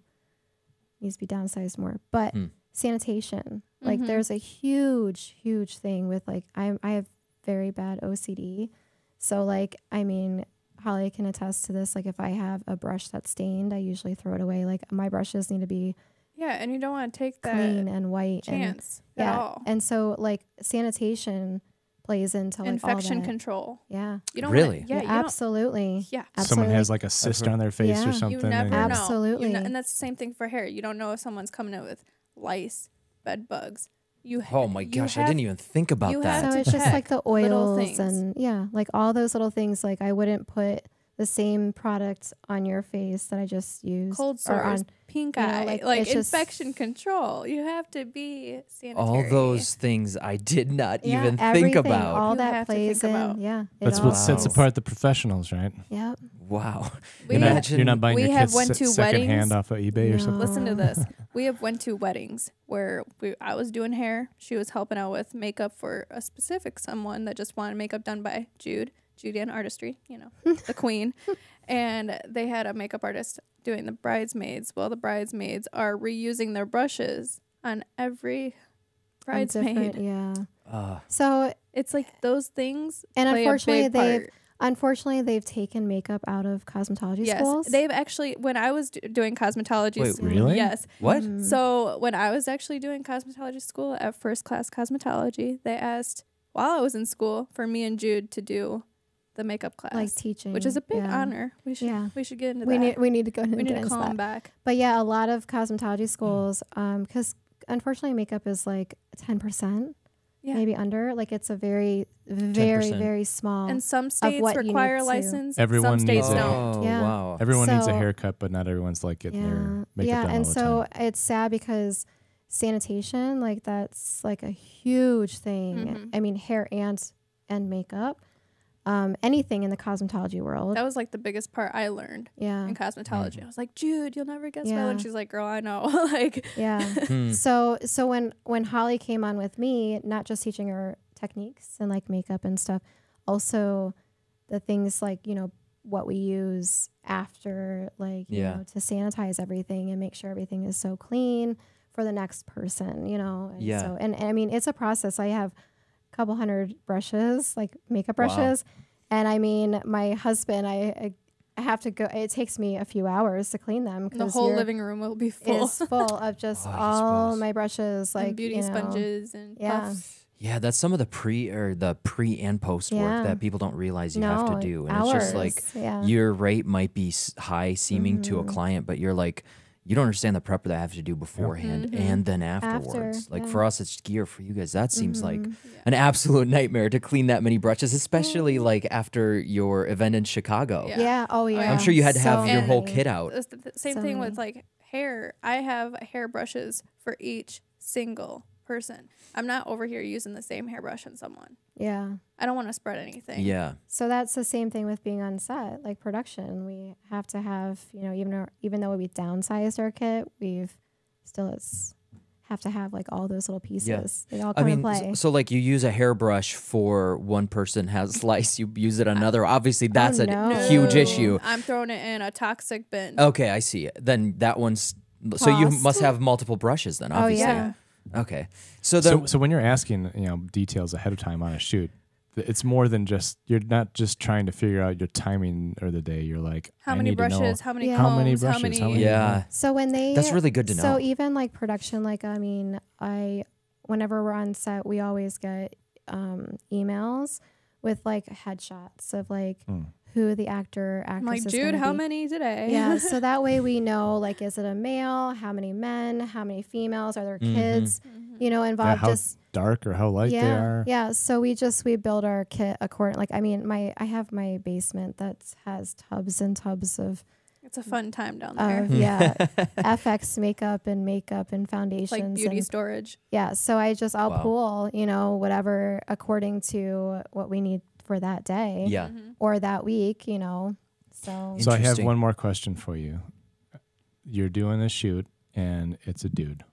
needs to be downsized more. But sanitation, like, there's a huge thing with like I have very bad OCD, so like, I mean, Holly can attest to this. Like, if I have a brush that's stained, I usually throw it away. Like, my brushes need to be and you don't want to take that clean and white chance and, at all. And so like sanitation plays into like infection all that. control. Yeah. You don't really? Want, absolutely. Yeah. Someone has like a cyst on their face or something. You never know. Absolutely. And that's the same thing for hair. You don't know if someone's coming in with lice, bed bugs. Oh my gosh, I didn't even think about that. So it's just like the oils and like all those little things. Like, I wouldn't put the same product on your face that I just used. Cold sores, pink eye, like infection control. You have to be sanitary. All those things I did not even think about. All that plays in. Yeah. That's what sets apart the professionals, right? Yeah. Wow. Imagine you're not buying your kids secondhand weddings. off of eBay or something. Listen to this. We have went to weddings where I was doing hair. She was helping out with makeup for a specific someone that just wanted makeup done by Jude and artistry, the queen. And they had a makeup artist doing the bridesmaids. Well, the bridesmaids are reusing their brushes on every bridesmaid. So it's like those things. And unfortunately, they've taken makeup out of cosmetology schools. They've actually, when I was doing cosmetology. Wait, really? Yes. What? So when I was actually doing cosmetology school at First Class Cosmetology, they asked while I was in school for me and Jude to do the makeup class, like teaching, which is a big honor. We should get into that. We need to go. We need to call them back. But yeah, a lot of cosmetology schools, because unfortunately, makeup is like 10%, maybe under. Like, it's a very, very, 10%. Very small. And some states require a license. Everyone some states needs don't. Wow. Everyone needs a haircut, but not everyone's like getting their makeup done and all the so time. it's sad because sanitation, like, that's like a huge thing. I mean, hair and makeup. Anything in the cosmetology world. That was like the biggest part I learned in cosmetology. I was like, Jude, you'll never guess well. And she's like, girl, I know. Like, So when Holly came on with me, not just teaching her techniques and like makeup and stuff, also the things like, what we use after, like, you know, to sanitize everything and make sure everything is so clean for the next person, And so, and I mean, it's a process. I have couple hundred brushes, like makeup brushes. And I mean, my husband, I have to go. It takes me a few hours to clean them. The whole living room will be full. It's full of just all my brushes, like, and beauty sponges and puffs. Yeah, that's some of the pre and post work that people don't realize you have to do. And it's just like your rate might be high seeming to a client, but you're like, you don't understand the prep that I have to do beforehand and then afterwards. For us, it's gear. For you guys, that seems like an absolute nightmare to clean that many brushes, especially like after your event in Chicago. I'm sure you had to have your whole kit out. Same thing with like hair. I have hair brushes for each single person. I'm not over here using the same hairbrush on someone. Yeah. I don't want to spread anything. Yeah. So that's the same thing with being on set, like production. We have to have, you know, even though we downsized our kit, we've still have to have like all those little pieces. They all come into play. So like you use a hairbrush for one person has lice, you use it on another. Obviously, that's a huge issue. I'm throwing it in a toxic bin. Okay, I see. Then that one's so you must have multiple brushes then. Obviously. Oh yeah. Okay. So when you're asking, you know, details ahead of time on a shoot, it's more than just, you're not just trying to figure out your timing or the day. You're like, how many brushes, how many combs, how many brushes, how many So when that's really good to know. So even like production, like I mean, whenever we're on set, we always get emails with like headshots of like who the actress I'm like, is Jude, how be. many today? Yeah, so that way we know, like, is it a male? How many men? How many females? Are there kids, you know, involved? How dark or how light they are. Yeah, so we build our kit according. Like, I mean, I have my basement that has tubs and tubs of. It's a fun time down there. FX makeup and foundations. Like beauty storage. Yeah, so I'll pull, you know, whatever according to what we need for that day. Yeah. Or that week, you know. So I have one more question for you. You're doing a shoot and it's a dude.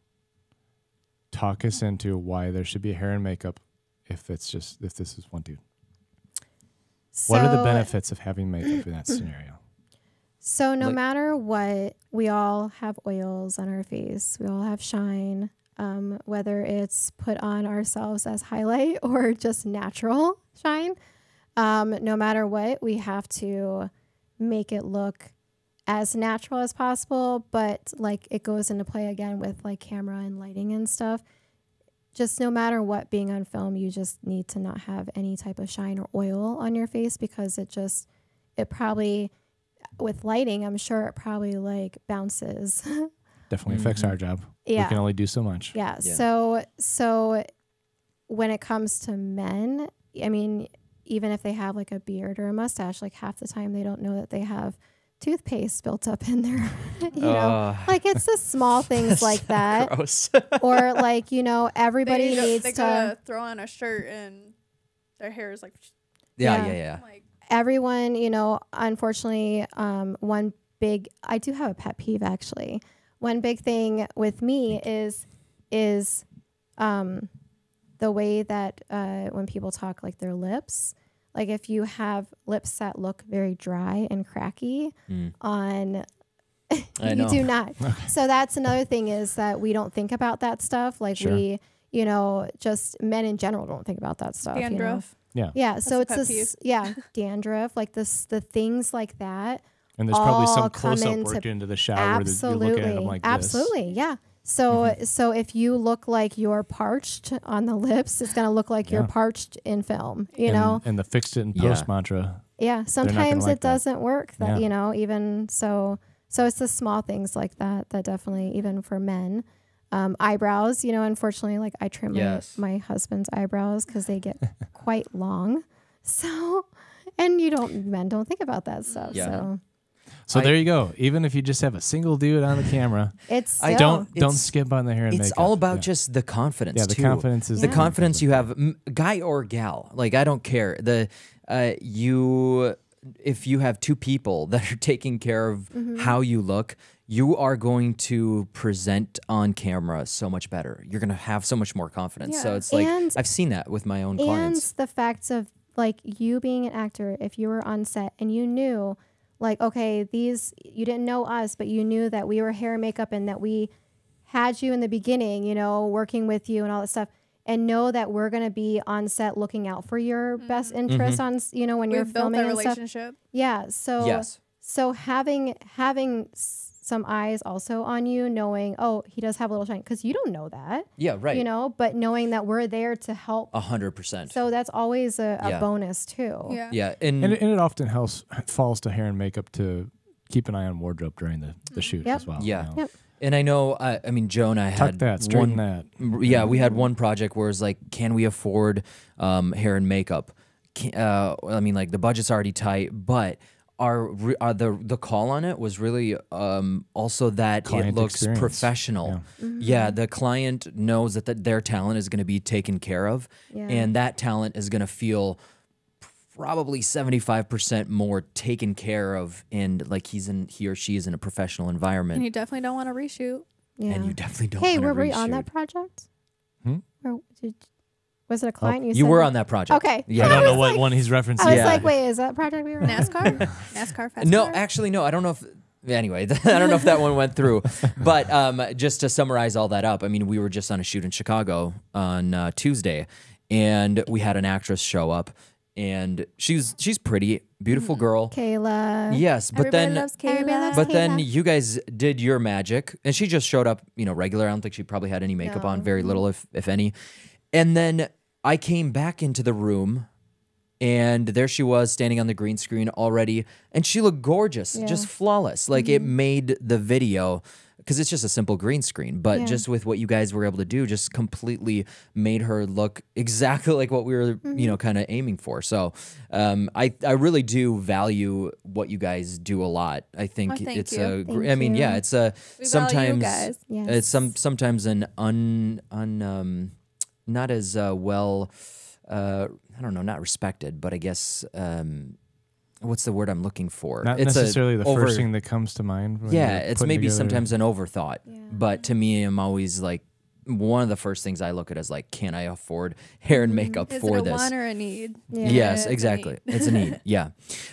Talk us into why there should be hair and makeup if this is one dude. What are the benefits of having makeup in that scenario? So no matter what, we all have oils on our face. We all have shine, whether it's put on ourselves as highlight or just natural shine. No matter what, we have to make it look as natural as possible, but like it goes into play again with like camera and lighting and stuff. Just no matter what, being on film, you just need to not have any type of shine or oil on your face because it probably, with lighting, I'm sure it probably like bounces. Definitely affects our job. Yeah. We can only do so much. Yeah. So when it comes to men, I mean, even if they have like a beard or a mustache, like half the time they don't know that they have toothpaste built up in their, you know, like it's the small things like that. Gross. Or like, you know, everybody needs they to throw on a shirt and their hair is like. Yeah. Like, everyone, you know, unfortunately, I do have a pet peeve actually. One big thing with me is the way that when people talk like their lips, like if you have lips that look very dry and cracky you do not. So that's another thing is that we don't think about that stuff. Like we, you know, just men in general don't think about that stuff. dandruff. You know? Yeah. So it's this, dandruff, like the things like that. And there's probably some close-up work into the shower that you look at them like this. Absolutely, yeah. So if you look like you're parched on the lips, it's going to look like you're parched in film, you know? And the fixed it in post mantra. Yeah, sometimes it doesn't work, you know, even so it's the small things like that definitely, even for men. Eyebrows, you know, unfortunately, like I trim my husband's eyebrows because they get quite long. So, and men don't think about that stuff. Yeah. So there you go. Even if you just have a single dude on the camera, don't skip on the hair and makeup. It's all about just the confidence. Yeah, the confidence is the confidence you have, guy or gal. Like I don't care. If you have two people that are taking care of how you look, you are going to present on camera so much better. You're going to have so much more confidence. Yeah. So it's like I've seen that with my own clients. And the fact of like you being an actor, if you were on set and you knew. Like, okay, you didn't know us, but you knew that we were hair and makeup and that we had you in the beginning, you know, working with you and all that stuff. And know that we're going to be on set looking out for your best interest on, you know, when you're filming and relationship. Stuff. Yeah. So having some eyes also on you, knowing, oh, he does have a little shine, because you don't know that. Yeah, right. You know, but knowing that we're there to help. 100%. So that's always a bonus too. Yeah. Yeah. And it often falls to hair and makeup to keep an eye on wardrobe during the shoot as well. Yeah. You know? Yep. And I know, I mean, Joe and I had straighten that. Yeah, we had one project where it's like, can we afford hair and makeup? I mean, like the budget's already tight, but the call on it was really also that Client it looks experience. professional. Yeah. Yeah, the client knows that their talent is going to be taken care of, Yeah. and that talent is going to feel probably 75% more taken care of, and like he or she is in a professional environment. And you definitely don't want to reshoot. Yeah. And you definitely don't. Hey, wanna were we on reshoot. that project? Hmm? Or was it a client? You said? were on that project. Okay. Yeah. I don't I know was what like- one he's referencing. I was Yeah. like, wait, is that project we were on? NASCAR? NASCAR fast No, car? actually, no. I don't know if. Anyway, I don't know if that one went through. But just to summarize all that up, I mean, we were just on a shoot in Chicago on Tuesday, and we had an actress show up, and she's pretty, beautiful girl. Kayla. Yes, but Everybody then loves Everybody Kayla. loves but then Kayla. you guys did your magic, and she just showed up, regular. I don't think she probably had any makeup on, No. very little, if any. And then I came back into the room, and there she was standing on the green screen already, and she looked gorgeous, Yeah. just flawless. Like it made the video, because it's just a simple green screen, but Yeah. just with what you guys were able to do, just completely made her look exactly like what we were, kind of aiming for. So I really do value what you guys do a lot. I think Well, thank it's you. a, Thank I mean, you. yeah, it's a We value you sometimes guys. Yes. it's sometimes an not as well. I don't know, not respected, but I guess what's the word I'm looking for? Not It's necessarily the over- first thing that comes to mind. when Yeah, you're it's putting maybe together- sometimes an overthought. Yeah. But to me, I'm always like, one of the first things I look at is like, can I afford hair and makeup Is for it a this? want or a need? Yeah. Yes, It's a exactly. need. It's a need. Yeah.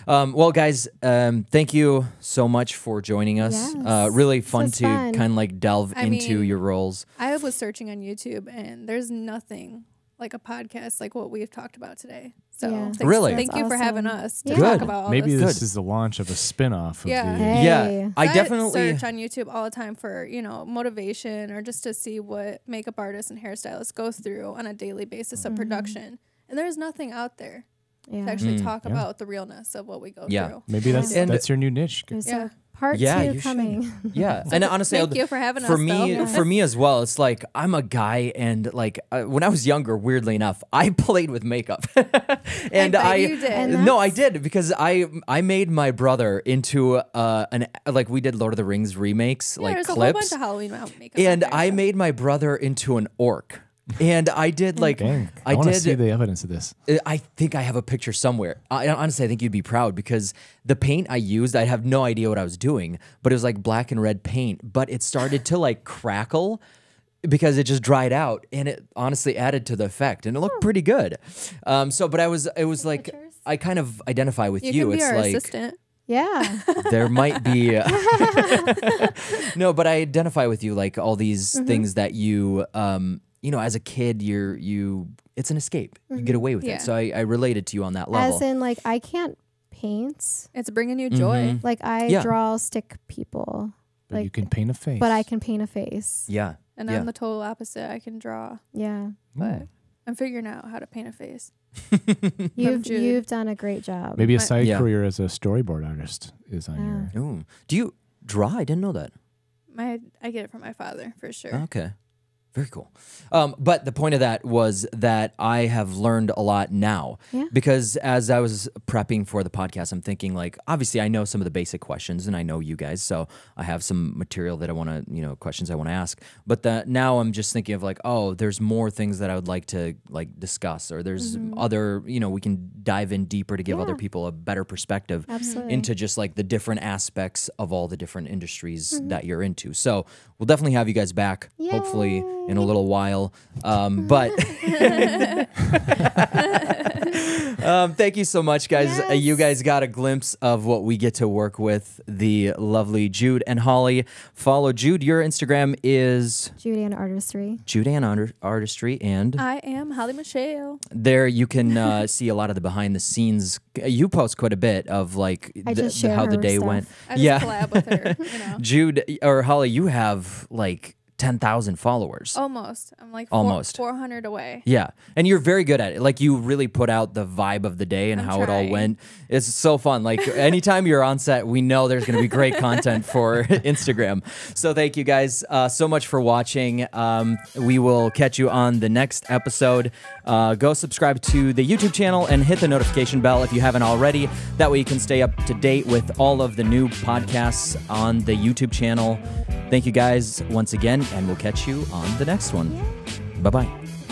Well, guys, thank you so much for joining us. Yes. Really This fun was to fun. kind of like delve I into mean, your roles. I was searching on YouTube, and there's nothing like a podcast like what we've talked about today. So Yeah. thanks- Really? thank you for having Awesome. us to Yeah. talk Good. about all Maybe this. this Good. is the launch of a spin-off of Yeah. the Hey. Yeah, I So definitely. search on YouTube all the time for motivation or just to see what makeup artists and hairstylists go through on a daily basis of production. And there's nothing out there Yeah. to actually talk yeah. about the realness of what we go Yeah. through. Maybe that's And- that's your new niche. There's Yeah. a part Yeah, two you should. coming. Yeah, and honestly, Thank you for having for us. me, though. for me as well. It's like I'm a guy, and like when I was younger, weirdly enough, I played with makeup, and bet you did. And no, I that's- did because I made my brother into like we did Lord of the Rings remakes, Yeah, like there's a whole bunch clips, of Halloween makeup. and out there, I so. made my brother into an orc. And I did like Dang, I I want to did. see the evidence of this. I think I have a picture somewhere. Honestly, I think you'd be proud because the paint I used, I have no idea what I was doing, but it was like black and red paint, but it started to like crackle because it just dried out, and it honestly added to the effect, and it looked pretty good. But it was like Pictures? I kind of identify with You you. can be It's our like assistant. Yeah. there might be no, but I identify with you like all these things that you as a kid it's an escape. You get away with Yeah. it. So I related to you on that level. As in, like, I can't paint. It's bringing you joy. Like, I Yeah. draw stick people. But Like, you can paint a face. but I can paint a face. Yeah. And yeah. I'm the total opposite. I can draw, Yeah. but I'm figuring out how to paint a face. You've Jude. done a great job. Maybe a My- side Yeah. career as a storyboard artist is on your. Ooh. Do you draw? I didn't know that. I get it from my father for sure. Okay. Very cool. But the point of that was that I have learned a lot now. Yeah. Because as I was prepping for the podcast, I'm thinking like, obviously I know some of the basic questions and I know you guys, so I have some material that I want to, questions I want to ask. But now I'm just thinking of like, oh, there's more things that I would like to like discuss, or there's other, we can dive in deeper to give other Yeah. people a better perspective Absolutely. into just like the different aspects of all the different industries that you're into. So we'll definitely have you guys back, hopefully in a little while. But thank you so much, guys. Yes. You guys got a glimpse of what we get to work with, the lovely Jude and Holly. Follow Jude. Your Instagram is Judy and Artistry. Judeanne Artistry, and I am Holly Michelle. there you can see a lot of the behind the scenes. You post quite a bit of like I just share how the her day stuff. went. I just collab with her. Jude or Holly, you have like 10,000 followers. Almost. I'm like Almost 400 away. Yeah. And you're very good at it. Like, you really put out the vibe of the day and I'm how it all trying. went. It's so fun. Like, anytime you're on set, we know there's going to be great content for Instagram. So thank you guys so much for watching. We will catch you on the next episode. Go subscribe to the YouTube channel and hit the notification bell if you haven't already. That way you can stay up to date with all of the new podcasts on the YouTube channel. Thank you guys once again, and we'll catch you on the next one. Bye-bye.